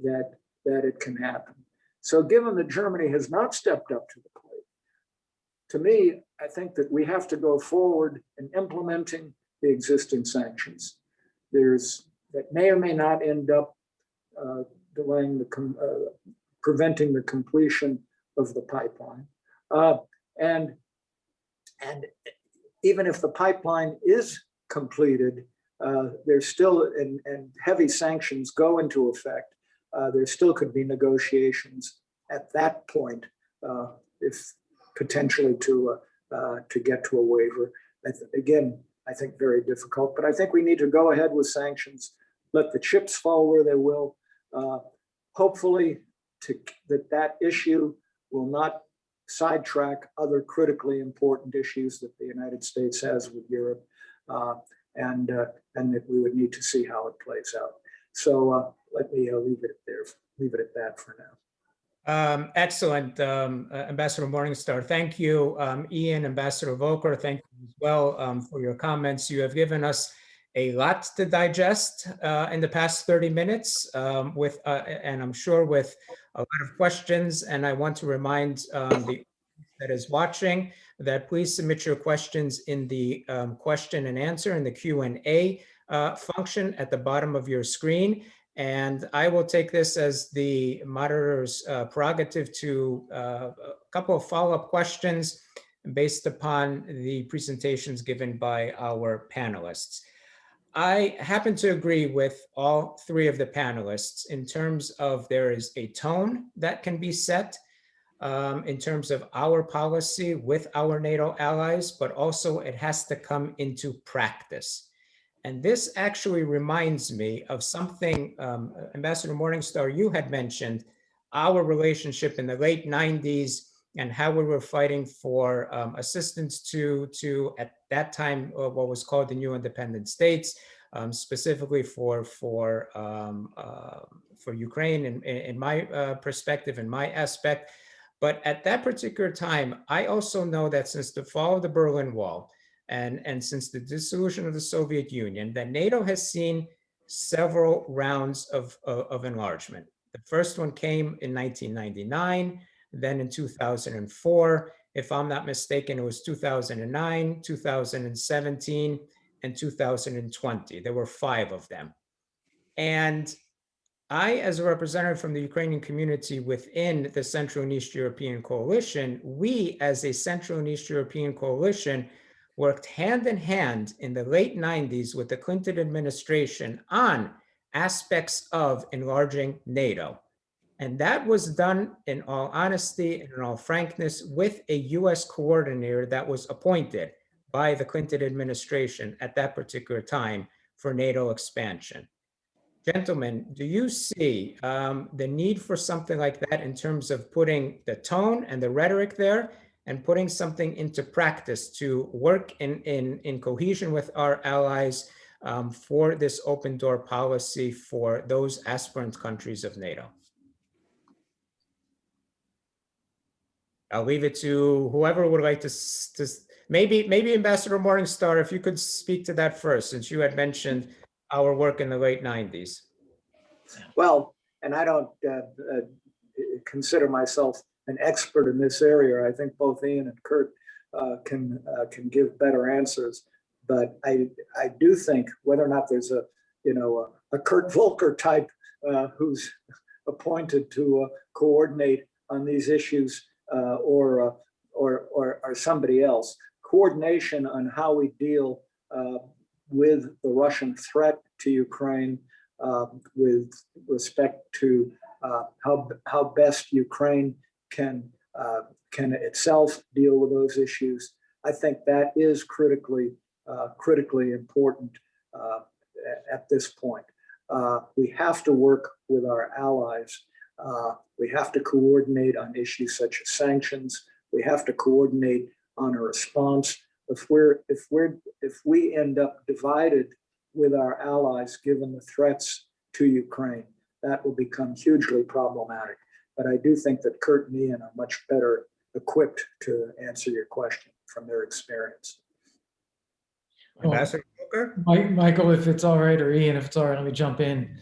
Speaker 10: that it can happen. So given that Germany has not stepped up to the plate, to me, I think that we have to go forward in implementing the existing sanctions. That may or may not end up delaying preventing the completion of the pipeline. And even if the pipeline is completed, there's still, and heavy sanctions go into effect, there still could be negotiations at that point, if potentially to get to a waiver. Again, I think very difficult, but I think we need to go ahead with sanctions, let the chips fall where they will. Hopefully that issue will not sidetrack other critically important issues that the United States has with Europe, and that we would need to see how it plays out. So let me leave it at that for now.
Speaker 7: Excellent, Ambassador Morningstar. Thank you, Ian, Ambassador Volker. Thank you as well for your comments. You have given us a lot to digest in the past 30 minutes and I'm sure with a lot of questions. And I want to remind the that is watching that please submit your questions in the question and answer in the Q&A function at the bottom of your screen. And I will take this as the moderator's prerogative to a couple of follow-up questions based upon the presentations given by our panelists. I happen to agree with all three of the panelists in terms of there is a tone that can be set in terms of our policy with our NATO allies, but also it has to come into practice. And this actually reminds me of something, Ambassador Morningstar, you had mentioned our relationship in the late 90s and how we were fighting for assistance to at that time, what was called the new independent states, specifically for Ukraine in my perspective, in my aspect. But at that particular time, I also know that since the fall of the Berlin Wall and since the dissolution of the Soviet Union, that NATO has seen several rounds of enlargement. The first one came in 1999, then in 2004. If I'm not mistaken, it was 2009, 2017, and 2020. There were 5 of them. And I, as a representative from the Ukrainian community within the Central and East European Coalition, we as a Central and East European Coalition worked hand in hand in the late 90s with the Clinton administration on aspects of enlarging NATO. And that was done in all honesty and in all frankness with a US coordinator that was appointed by the Clinton administration at that particular time for NATO expansion. Gentlemen, do you see the need for something like that in terms of putting the tone and the rhetoric there and putting something into practice to work in cohesion with our allies for this open door policy for those aspirant countries of NATO? I'll leave it to whoever would like to maybe Ambassador Morningstar, if you could speak to that first, since you had mentioned our work in the late 90s.
Speaker 10: Well, and I don't consider myself an expert in this area. I think both Ian and Kurt can give better answers. But I do think whether or not there's a Kurt Volker type who's appointed to coordinate on these issues or somebody else, coordination on how we deal with the Russian threat to Ukraine, with respect to how best Ukraine can itself deal with those issues. I think that is critically important at this point. We have to work with our allies. We have to coordinate on issues such as sanctions. We have to coordinate on a response. If we end up divided with our allies, given the threats to Ukraine, that will become hugely problematic. But I do think that Kurt and Ian are much better equipped to answer your question from their experience.
Speaker 7: Ambassador Volker?
Speaker 8: Michael, if it's all right, or Ian, if it's all right, let me jump in.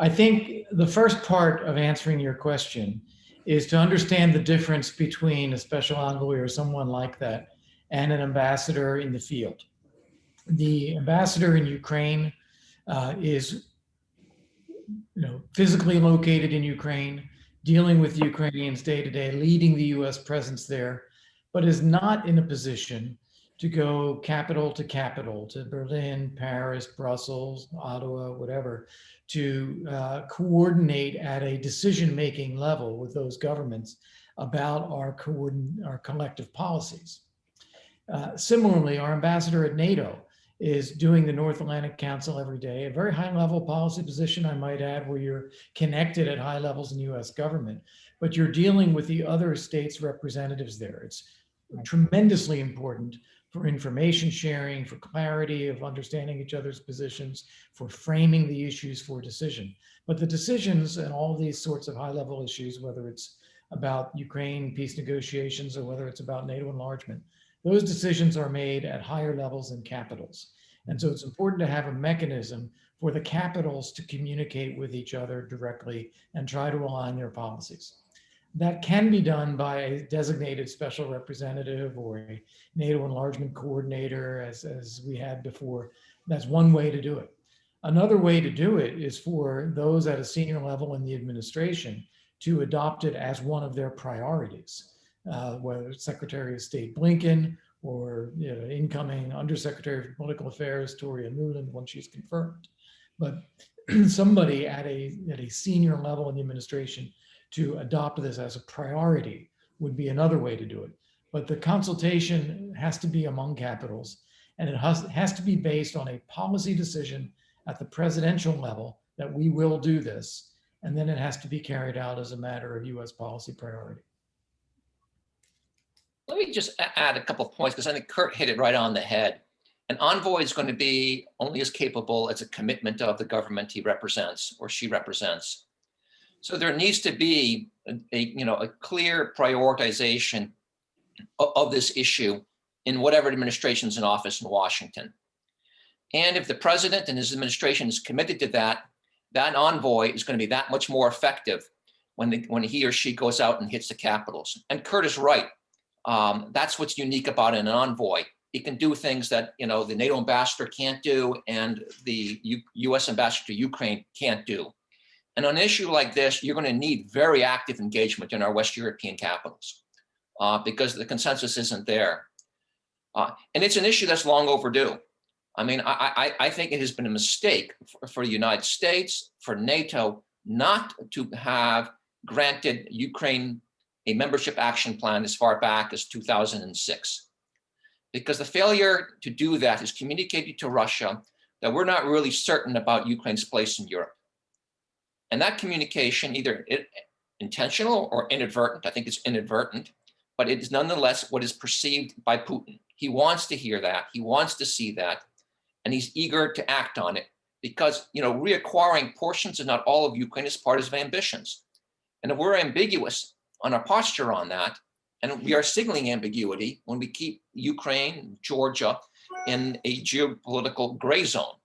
Speaker 8: I think the first part of answering your question is to understand the difference between a special envoy or someone like that and an ambassador in the field. The ambassador in Ukraine is physically located in Ukraine, dealing with Ukrainians day to day, leading the US presence there, but is not in a position to go capital to Berlin, Paris, Brussels, Ottawa, whatever, to coordinate at a decision-making level with those governments about our collective policies. Similarly, our ambassador at NATO is doing the North Atlantic Council every day, a very high-level policy position, I might add, where you're connected at high levels in the US government, but you're dealing with the other states' representatives there. It's tremendously important for information sharing, for clarity of understanding each other's positions, for framing the issues for decision. But the decisions and all these sorts of high-level issues, whether it's about Ukraine peace negotiations or whether it's about NATO enlargement, those decisions are made at higher levels in capitals. And so it's important to have a mechanism for the capitals to communicate with each other directly and try to align their policies. That can be done by a designated special representative or a NATO enlargement coordinator, as we had before. That's one way to do it. Another way to do it is for those at a senior level in the administration to adopt it as one of their priorities, whether it's Secretary of State Blinken or incoming Undersecretary for Political Affairs, Toria Nuland, once she's confirmed. But somebody at a senior level in the administration to adopt this as a priority would be another way to do it. But the consultation has to be among capitals, and it has to be based on a policy decision at the presidential level that we will do this, and then it has to be carried out as a matter of US policy priority.
Speaker 9: Let me just add a couple of points, because I think Kurt hit it right on the head. An envoy is going to be only as capable as a commitment of the government he represents or she represents. So there needs to be a clear prioritization of this issue in whatever administration is in office in Washington. And if the president and his administration is committed to that, that envoy is going to be that much more effective when he or she goes out and hits the capitals. And Kurt is right. That's what's unique about an envoy. He can do things that the NATO ambassador can't do and the US ambassador to Ukraine can't do. And on an issue like this, you're going to need very active engagement in our West European capitals because the consensus isn't there. And it's an issue that's long overdue. I mean, I think it has been a mistake for the United States, for NATO, not to have granted Ukraine a membership action plan as far back as 2006. Because the failure to do that is communicated to Russia that we're not really certain about Ukraine's place in Europe. And that communication, either intentional or inadvertent, I think it's inadvertent, but it is nonetheless what is perceived by Putin. He wants to hear that, he wants to see that, and he's eager to act on it because reacquiring portions and not all of Ukraine is part of his ambitions. And if we're ambiguous on our posture on that, and we are signaling ambiguity when we keep Ukraine, Georgia in a geopolitical gray zone.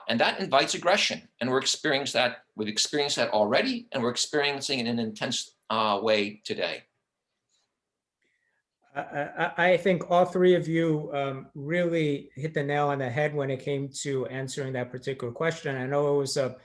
Speaker 9: And that invites aggression. And we've experienced that already, and we're experiencing it in an intense way today.
Speaker 7: I think all three of you really hit the nail on the head when it came to answering that particular question. I know it was a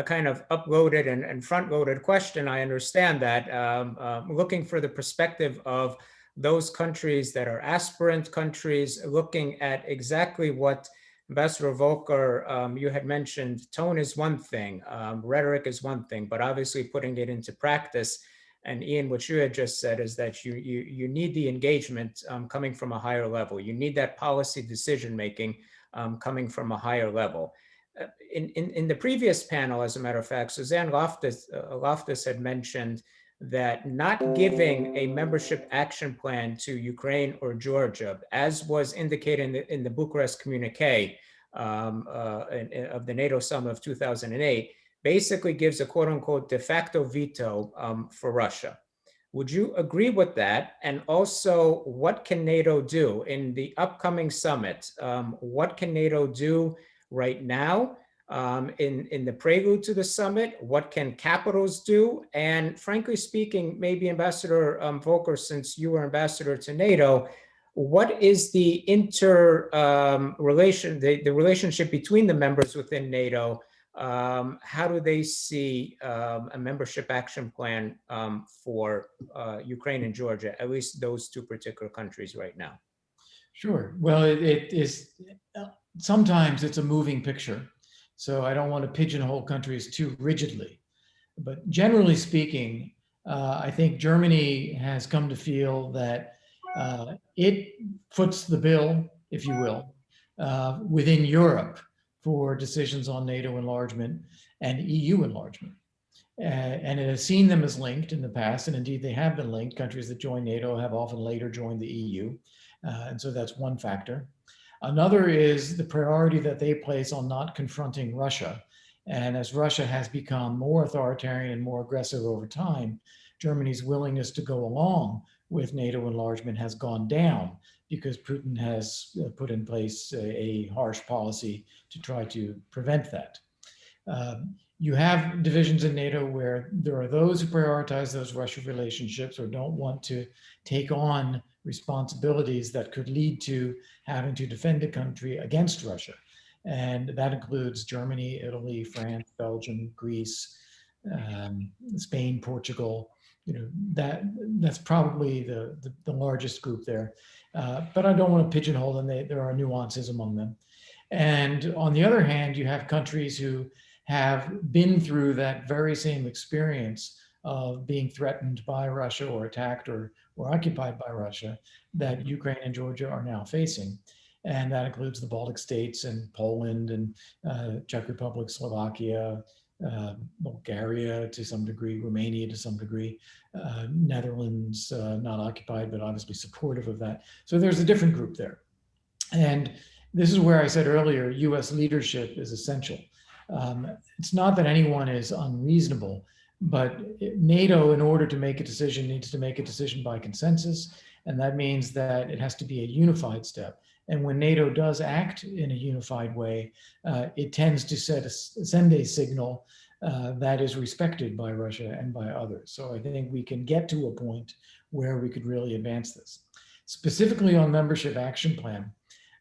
Speaker 7: kind of uploaded and front-loaded question. I understand that. Looking for the perspective of those countries that are aspirant countries, looking at exactly what Ambassador Volker, you had mentioned. Tone is one thing, rhetoric is one thing, but obviously putting it into practice. And Ian, what you had just said is that you need the engagement coming from a higher level. You need that policy decision-making coming from a higher level. In the previous panel, as a matter of fact, Suzanne Loftus had mentioned that not giving a membership action plan to Ukraine or Georgia, as was indicated in the Bucharest communique of the NATO Summit of 2008, basically gives a quote unquote de facto veto for Russia. Would you agree with that? And also, what can NATO do in the upcoming summit? What can NATO do right now in the prelude to the summit? What can capitals do? And frankly speaking, maybe Ambassador Volker, since you are ambassador to NATO, what is the relationship between the members within NATO? How do they see a membership action plan for Ukraine and Georgia, at least those two particular countries right now?
Speaker 8: Sure. Well, it is sometimes it's a moving picture. So I don't want to pigeonhole countries too rigidly. But generally speaking, I think Germany has come to feel that it foots the bill, if you will, within Europe for decisions on NATO enlargement and EU enlargement. And it has seen them as linked in the past, and indeed they have been linked. Countries that join NATO have often later joined the EU. And so that's one factor. Another is the priority that they place on not confronting Russia. And as Russia has become more authoritarian and more aggressive over time, Germany's willingness to go along with NATO enlargement has gone down because Putin has put in place a harsh policy to try to prevent that. You have divisions in NATO where there are those who prioritize those Russia relationships or don't want to take on responsibilities that could lead to having to defend a country against Russia. And that includes Germany, Italy, France, Belgium, Greece, Spain, Portugal. That's probably the largest group there. But I don't want to pigeonhole them. There are nuances among them. And on the other hand, you have countries who have been through that very same experience of being threatened by Russia or attacked or occupied by Russia that Ukraine and Georgia are now facing. And that includes the Baltic states and Poland and Czech Republic, Slovakia, Bulgaria to some degree, Romania to some degree, Netherlands, not occupied, but obviously supportive of that. So there's a different group there. And this is where I said earlier, US leadership is essential. It's not that anyone is unreasonable, but NATO, in order to make a decision, needs to make a decision by consensus. And that means that it has to be a unified step. And when NATO does act in a unified way, it tends to send a signal that is respected by Russia and by others. So I think we can get to a point where we could really advance this. Specifically on membership action plan,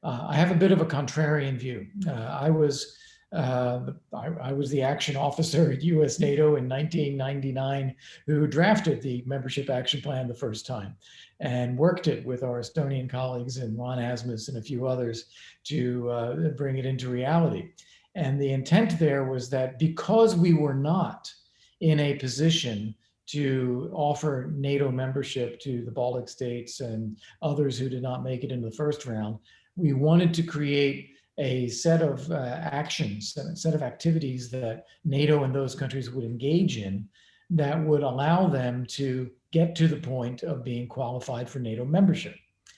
Speaker 8: I have a bit of a contrarian view. I was the action officer at US NATO in 1999 who drafted the membership action plan the first time and worked it with our Estonian colleagues and Ron Asmus and a few others to bring it into reality. And the intent there was that because we were not in a position to offer NATO membership to the Baltic states and others who did not make it into the first round, we wanted to create a set of actions, a set of activities that NATO and those countries would engage in that would allow them to get to the point of being qualified for NATO membership.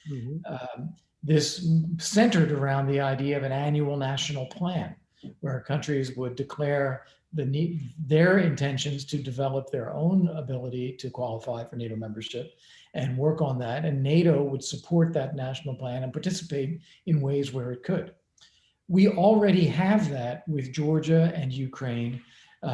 Speaker 8: Mm-hmm. This centered around the idea of an annual national plan where countries would declare their intentions to develop their own ability to qualify for NATO membership and work on that. And NATO would support that national plan and participate in ways where it could. We already have that with Georgia and Ukraine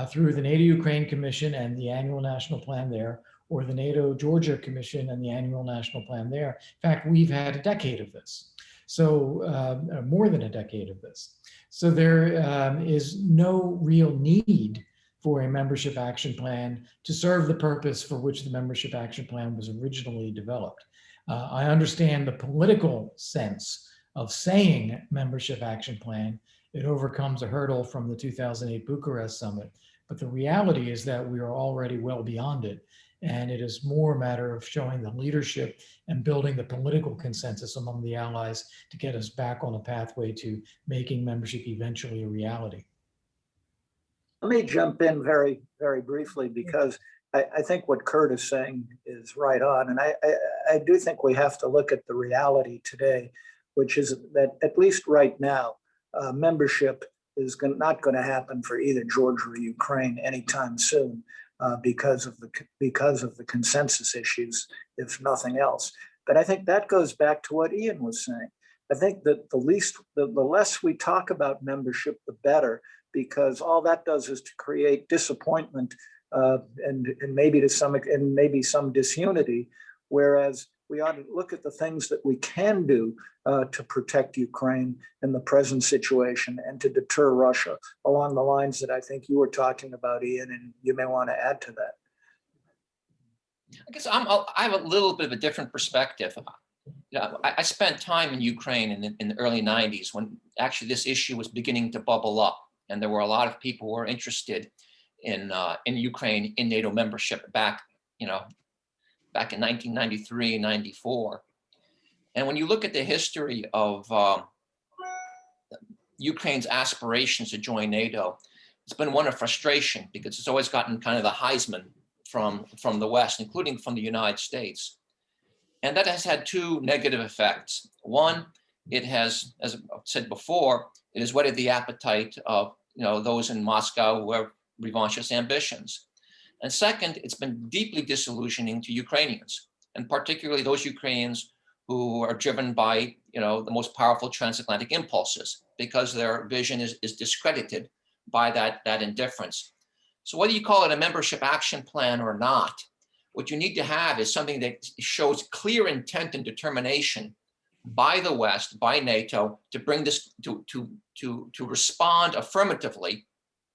Speaker 8: through the NATO-Ukraine Commission and the annual national plan there, or the NATO-Georgia Commission and the annual national plan there. In fact, we've had a decade of this. So more than a decade of this. So there is no real need for a membership action plan to serve the purpose for which the membership action plan was originally developed. I understand the political sense of saying membership action plan. It overcomes a hurdle from the 2008 Bucharest Summit, but the reality is that we are already well beyond it. And it is more a matter of showing the leadership and building the political consensus among the allies to get us back on a pathway to making membership eventually a reality.
Speaker 10: Let me jump in very, very briefly, because I think what Kurt is saying is right on. And I do think we have to look at the reality today, which is that at least right now, membership is not going to happen for either Georgia or Ukraine anytime soon. Because of the consensus issues, if nothing else. But I think that goes back to what Ian was saying. I think that the less we talk about membership, the better, because all that does is to create disappointment and maybe some disunity. Whereas we ought to look at the things that we can do to protect Ukraine in the present situation and to deter Russia along the lines that I think you were talking about, Ian, and you may want to add to that.
Speaker 9: I guess I have a little bit of a different perspective. I spent time in Ukraine in the early 90s when actually this issue was beginning to bubble up. And there were a lot of people who were interested in Ukraine in NATO membership back in 1993, 94. And when you look at the history of Ukraine's aspirations to join NATO, it's been one of frustration because it's always gotten kind of the Heisman from the West, including from the United States. And that has had two negative effects. One, it has, as I said before, it has whetted the appetite of those in Moscow who have revanchist ambitions. And second, it's been deeply disillusioning to Ukrainians, and particularly those Ukrainians who are driven by the most powerful transatlantic impulses, because their vision is discredited by that indifference. So whether you call it a membership action plan or not, what you need to have is something that shows clear intent and determination by the West, by NATO, to bring this to respond affirmatively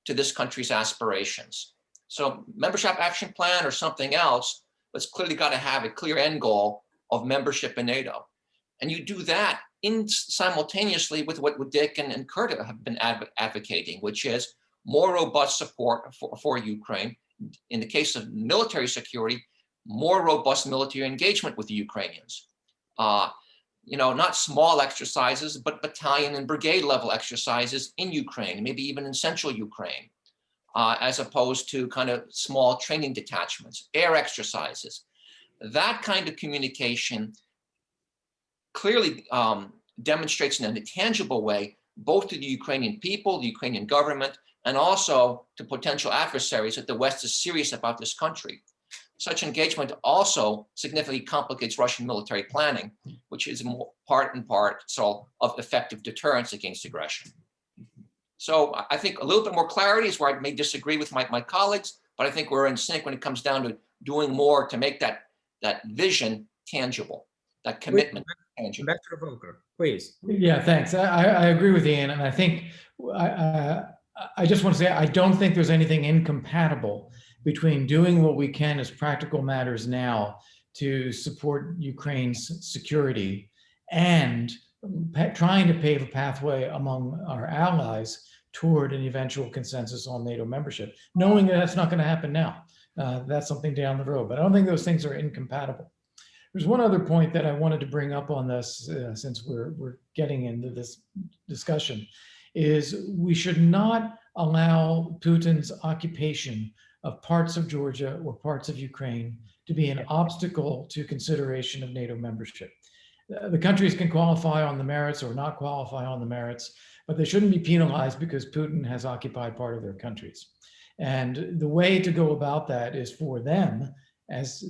Speaker 9: to this country's aspirations. So membership action plan or something else, but it's clearly got to have a clear end goal of membership in NATO. And you do that simultaneously with what Dick and Kurt have been advocating, which is more robust support for Ukraine. In the case of military security, more robust military engagement with the Ukrainians. Not small exercises, but battalion and brigade level exercises in Ukraine, maybe even in central Ukraine, as opposed to kind of small training detachments, air exercises. That kind of communication clearly demonstrates in a tangible way, both to the Ukrainian people, the Ukrainian government, and also to potential adversaries, that the West is serious about this country. Such engagement also significantly complicates Russian military planning, which is part and parcel of effective deterrence against aggression. So I think a little bit more clarity is where I may disagree with my colleagues, but I think we're in sync when it comes down to doing more to make that vision tangible, that commitment tangible.
Speaker 7: Dr. Volker, please.
Speaker 8: Yeah, thanks. I agree with Ian, and I think I just want to say I don't think there's anything incompatible between doing what we can as practical matters now to support Ukraine's security and trying to pave a pathway among our allies toward an eventual consensus on NATO membership, knowing that that's not going to happen now. That's something down the road, but I don't think those things are incompatible. There's one other point that I wanted to bring up on this, since we're getting into this discussion, is we should not allow Putin's occupation of parts of Georgia or parts of Ukraine to be an obstacle to consideration of NATO membership. The countries can qualify on the merits or not qualify on the merits, but they shouldn't be penalized because Putin has occupied part of their countries. And the way to go about that is for them, as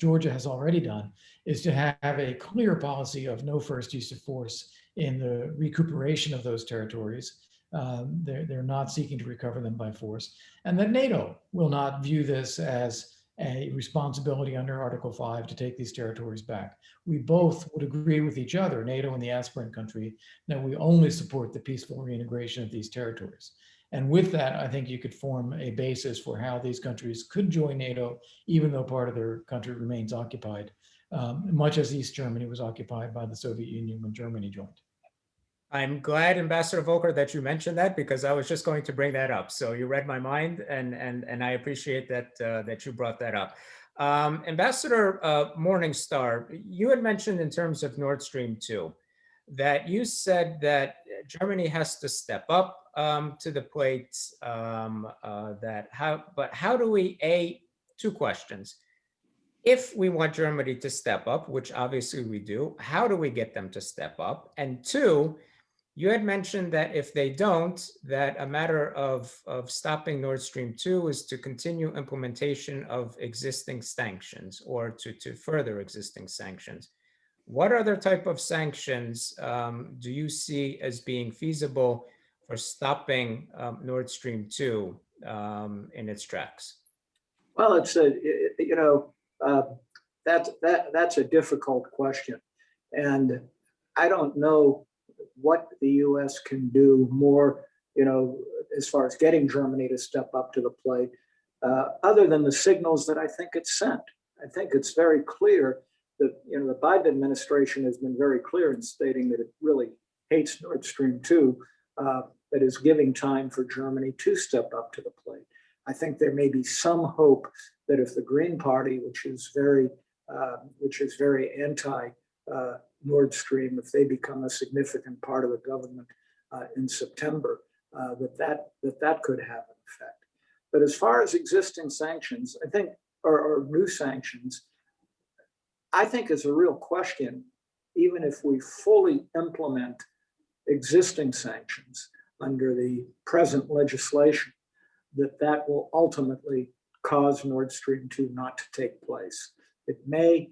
Speaker 8: Georgia has already done, is to have a clear policy of no first use of force in the recuperation of those territories. They're not seeking to recover them by force, and that NATO will not view this as a responsibility under Article 5 to take these territories back. We both would agree with each other, NATO and the aspirant country, that we only support the peaceful reintegration of these territories. And with that, I think you could form a basis for how these countries could join NATO, even though part of their country remains occupied, much as East Germany was occupied by the Soviet Union when Germany joined.
Speaker 7: I'm glad, Ambassador Volker, that you mentioned that, because I was just going to bring that up. So you read my mind, and I appreciate that that you brought that up. Ambassador Morningstar, you had mentioned in terms of Nord Stream 2 that you said that Germany has to step up to the plate. But how do we, two questions. If we want Germany to step up, which obviously we do, how do we get them to step up? And two, you had mentioned that if they don't, that a matter of stopping Nord Stream 2 is to continue implementation of existing sanctions or to further existing sanctions. What other type of sanctions do you see as being feasible for stopping Nord Stream 2 in its tracks?
Speaker 10: Well, it's that's a difficult question, and I don't know what the U.S. can do more, as far as getting Germany to step up to the plate, other than the signals that I think it's sent. I think it's very clear that the Biden administration has been very clear in stating that it really hates Nord Stream 2, that is giving time for Germany to step up to the plate. I think there may be some hope that if the Green Party, which is very anti Nord Stream, if they become a significant part of the government in September, that could have an effect. But as far as existing sanctions, I think, or new sanctions, I think is a real question, even if we fully implement existing sanctions under the present legislation, that will ultimately cause Nord Stream 2 not to take place. It may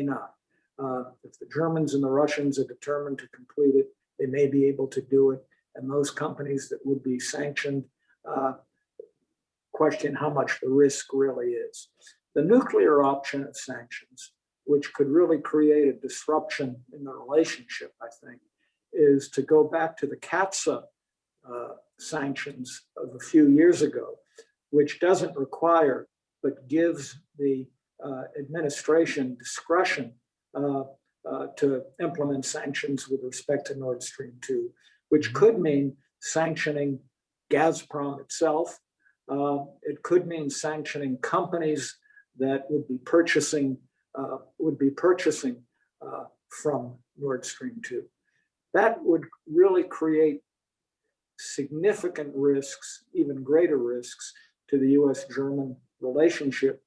Speaker 10: not. If the Germans and the Russians are determined to complete it, they may be able to do it. And those companies that would be sanctioned question how much the risk really is. The nuclear option of sanctions, which could really create a disruption in the relationship, I think, is to go back to the CATSA sanctions of a few years ago, which doesn't require but gives the administration discretion to implement sanctions with respect to Nord Stream 2, which could mean sanctioning Gazprom itself. It could mean sanctioning companies that would be purchasing from Nord Stream 2. That would really create significant risks, even greater risks, to the US-German relationship.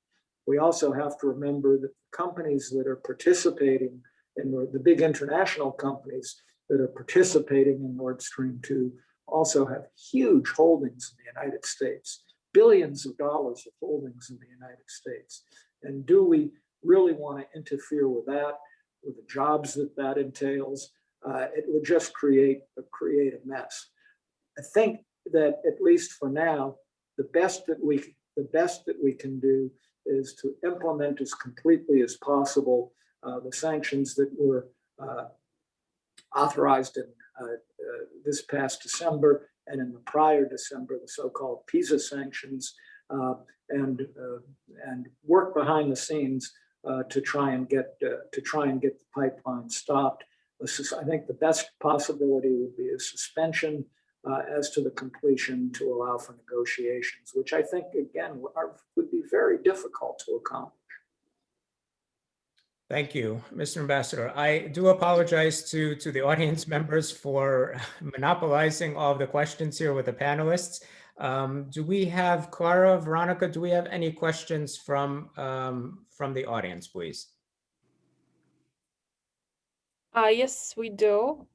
Speaker 10: We also have to remember that companies that are participating in the big international companies that are participating in Nord Stream 2 also have huge holdings in the United States, billions of dollars of holdings in the United States. And do we really want to interfere with that, with the jobs that entails? It would just create a mess. I think that at least for now, the best that we can do is to implement as completely as possible the sanctions that were authorized in this past December and in the prior December, the so-called PISA sanctions, and work behind the scenes to try and get the pipeline stopped. I think the best possibility would be a suspension as to the completion to allow for negotiations, which I think, again, would be very difficult to accomplish.
Speaker 7: Thank you, Mr. Ambassador. I do apologize to the audience members for monopolizing all of the questions here with the panelists. Do we have, Clara, Veronica, do we have any questions from the audience, please?
Speaker 6: Yes, we do.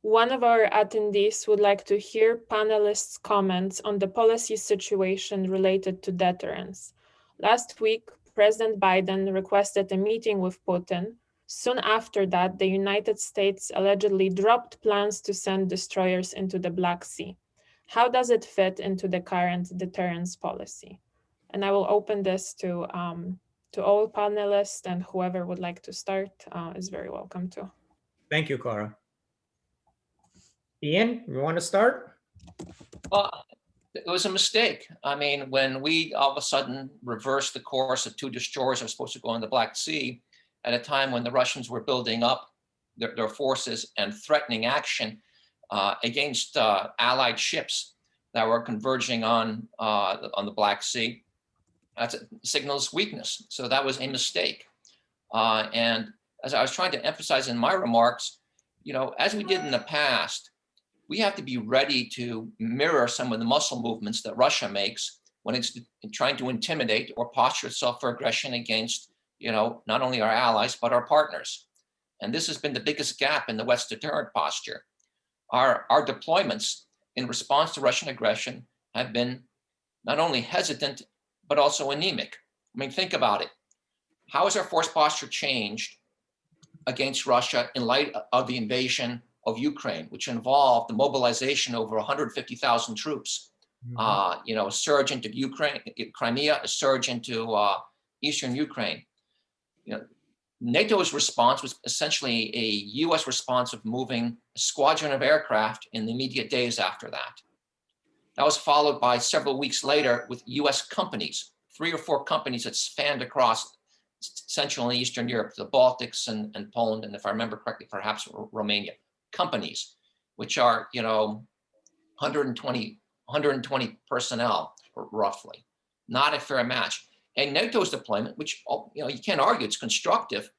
Speaker 6: One of our attendees would like to hear panelists' comments on the policy situation related to deterrence. Last week, President Biden requested a meeting with Putin. Soon after that, the United States allegedly dropped plans to send destroyers into the Black Sea. How does it fit into the current deterrence policy? And I will open this to all panelists, and whoever would like to start is very welcome to.
Speaker 7: Thank you, Clara. Ian, you want to start?
Speaker 9: It was a mistake. I mean, when we all of a sudden reversed the course of two destroyers that were supposed to go in the Black Sea at a time when the Russians were building up their forces and threatening action against Allied ships that were converging on the Black Sea, that signals weakness. So that was a mistake. And as I was trying to emphasize in my remarks, as we did in the past, we have to be ready to mirror some of the muscle movements that Russia makes when it's trying to intimidate or posture itself for aggression against, not only our allies, but our partners. And this has been the biggest gap in the West's deterrent posture. Our deployments in response to Russian aggression have been not only hesitant, but also anemic. I mean, think about it. How has our force posture changed against Russia in light of the invasion of Ukraine, which involved the mobilization of over 150,000 troops, a surge into Crimea, a surge into Eastern Ukraine. NATO's response was essentially a US response of moving a squadron of aircraft in the immediate days after that. That was followed by several weeks later with US companies, 3 or 4 companies that spanned across Central and Eastern Europe, the Baltics and Poland, and if I remember correctly, perhaps Romania. Companies, which are, 120 personnel, roughly. Not a fair match. And NATO's deployment, which, you can't argue it's constructive,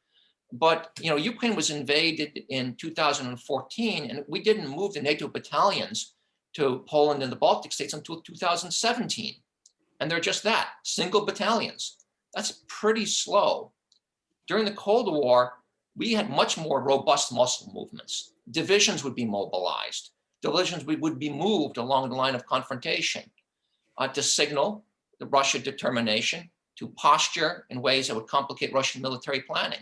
Speaker 9: but, Ukraine was invaded in 2014, and we didn't move the NATO battalions to Poland and the Baltic states until 2017. And they're just that, single battalions. That's pretty slow. During the Cold War, we had much more robust muscle movements. Divisions would be mobilized. Divisions would be moved along the line of confrontation to signal the Russian determination, to posture in ways that would complicate Russian military planning.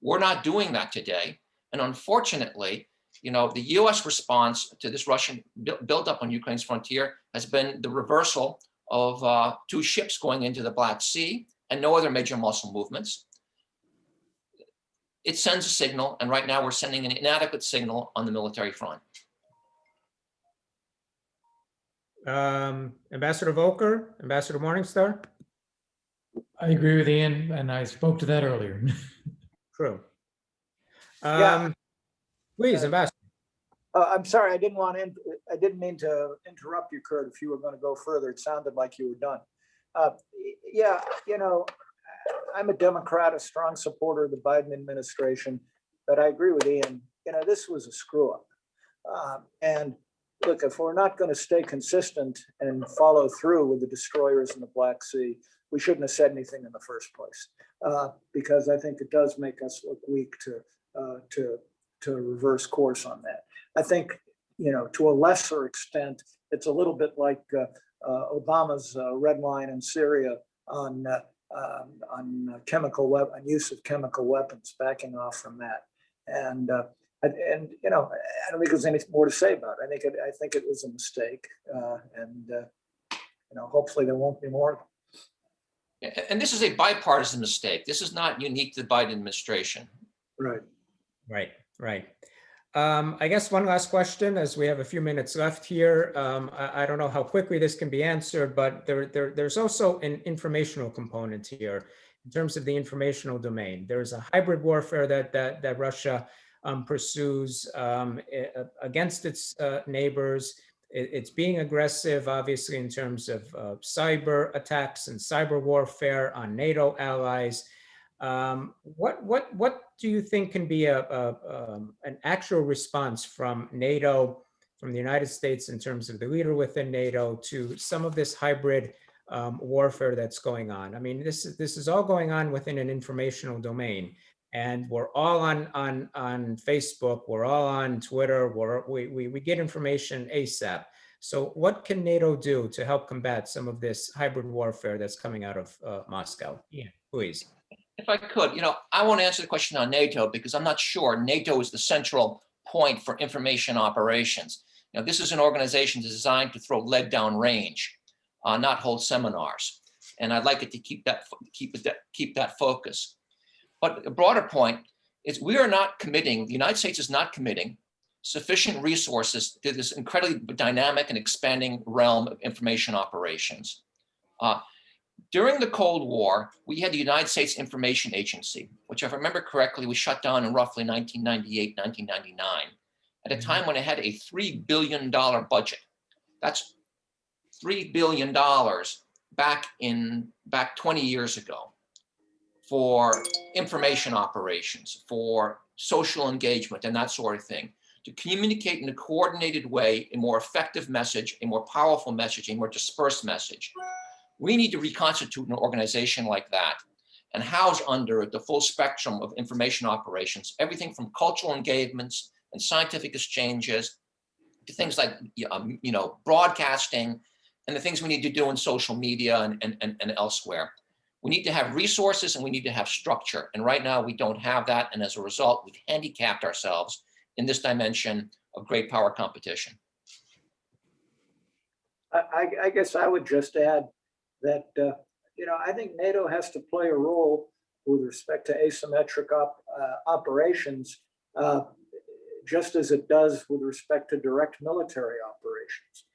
Speaker 9: We're not doing that today. And unfortunately, you know, the US response to this Russian buildup on Ukraine's frontier has been the reversal of 2 ships going into the Black Sea and no other major muscle movements. It sends a signal, and right now we're sending an inadequate signal on the military front.
Speaker 7: Ambassador Volker, Ambassador Morningstar?
Speaker 8: I agree with Ian, and I spoke to that earlier.
Speaker 7: True.
Speaker 10: Yeah.
Speaker 7: Please, Ambassador.
Speaker 10: I'm sorry, I didn't mean to interrupt you, Kurt, if you were going to go further. It sounded like you were done. Yeah, you know, I'm a Democrat, a strong supporter of the Biden administration, but I agree with Ian. You know, this was a screw up. And look, if we're not going to stay consistent and follow through with the destroyers in the Black Sea, we shouldn't have said anything in the first place, because I think it does make us look weak to reverse course on that. I think, you know, to a lesser extent, it's a little bit like Obama's red line in Syria on use of chemical weapons, backing off from that. And you know, I don't think there's anything more to say about it. I think it was a mistake, and you know, hopefully there won't be more.
Speaker 9: And this is a bipartisan mistake. This is not unique to the Biden administration.
Speaker 10: Right.
Speaker 7: Right, right. I guess one last question, as we have a few minutes left here. I don't know how quickly this can be answered, but there's also an informational component here in terms of the informational domain. There's a hybrid warfare that Russia pursues against its neighbors. It's being aggressive, obviously, in terms of cyber attacks and cyber warfare on NATO allies. What do you think can be an actual response from NATO, from the United States, in terms of the leader within NATO, to some of this hybrid warfare that's going on? I mean, this is all going on within an informational domain, and we're all on Facebook, we're all on Twitter, we get information ASAP. So what can NATO do to help combat some of this hybrid warfare that's coming out of Moscow? Yeah, please.
Speaker 9: If I could, you know, I won't answer the question on NATO because I'm not sure NATO is the central point for information operations. You know, this is an organization designed to throw lead down range, not hold seminars. And I'd like it to keep that focus. But a broader point is we are not committing, the United States is not committing sufficient resources to this incredibly dynamic and expanding realm of information operations. During the Cold War, we had the United States Information Agency, which, if I remember correctly, was shut down in roughly 1998, 1999, at a time when it had a $3 billion budget. That's $3 billion back 20 years ago for information operations, for social engagement and that sort of thing, to communicate in a coordinated way, a more effective message, a more powerful message, a more dispersed message. We need to reconstitute an organization like that and house under it the full spectrum of information operations, everything from cultural engagements and scientific exchanges to things like you know, broadcasting and the things we need to do in social media and elsewhere. We need to have resources and we need to have structure. And right now we don't have that. And as a result, we've handicapped ourselves in this dimension of great power competition.
Speaker 10: I guess I would just add that, you know, I think NATO has to play a role with respect to asymmetric operations, just as it does with respect to direct military operations,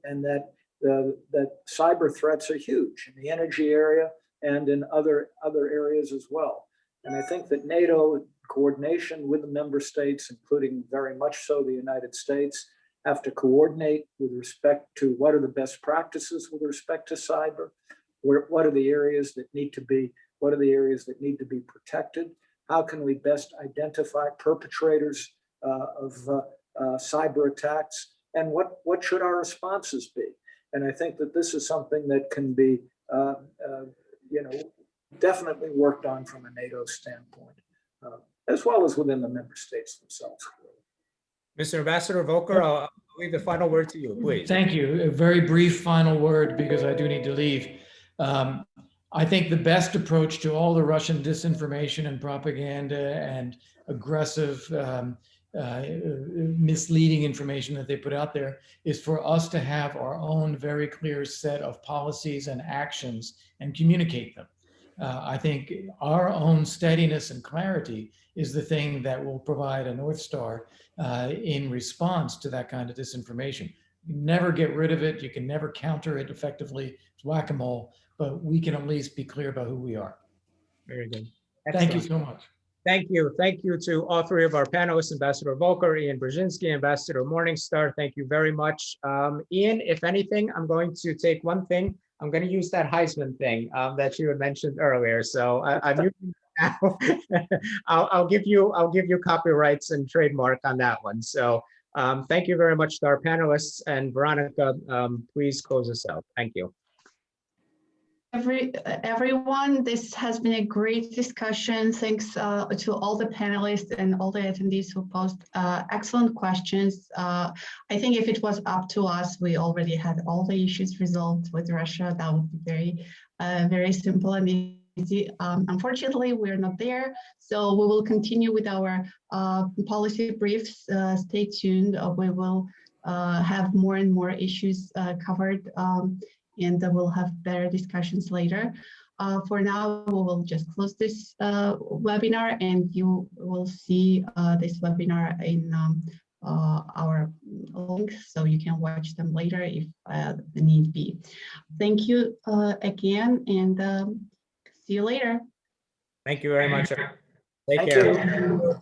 Speaker 10: and that cyber threats are huge in the energy area and in other areas as well. And I think that NATO, in coordination with the member states, including very much so the United States, have to coordinate with respect to what are the best practices with respect to cyber, what are the areas that need to be protected, how can we best identify perpetrators of cyber attacks, and what should our responses be. And I think that this is something that can be, you know, definitely worked on from a NATO standpoint, as well as within the member states themselves.
Speaker 7: Mr. Ambassador Volker, I'll leave the final word to you, please.
Speaker 8: Thank you. A very brief final word, because I do need to leave. I think the best approach to all the Russian disinformation and propaganda and aggressive, misleading information that they put out there is for us to have our own very clear set of policies and actions and communicate them. I think our own steadiness and clarity is the thing that will provide a North Star in response to that kind of disinformation. You never get rid of it. You can never counter it effectively. It's whack-a-mole, but we can at least be clear about who we are.
Speaker 7: Very good.
Speaker 8: Thank you
Speaker 7: Excellent.
Speaker 8: so much.
Speaker 7: Thank you. Thank you to all three of our panelists, Ambassador Volker, Ian Brzezinski, Ambassador Morningstar. Thank you very much. Ian, if anything, I'm going to take one thing. I'm going to use that Heisman thing that you had mentioned earlier. So I'm using it now. I'll give you copyrights and trademark on that one. So thank you very much to our panelists, and Veronica, please close us out. Thank you.
Speaker 1: Everyone, this has been a great discussion. Thanks to all the panelists and all the attendees who posed excellent questions. I think if it was up to us, we already had all the issues resolved with Russia. That would be very simple and easy. Unfortunately, we're not there. So we will continue with our policy briefs. Stay tuned. We will have more and more issues covered. And we'll have better discussions later. For now, we will just close this webinar, and you will see this webinar in our links, so you can watch them later if need be. Thank you again, and see you later.
Speaker 7: Thank you very much. Take
Speaker 10: Thank
Speaker 7: care.
Speaker 10: you.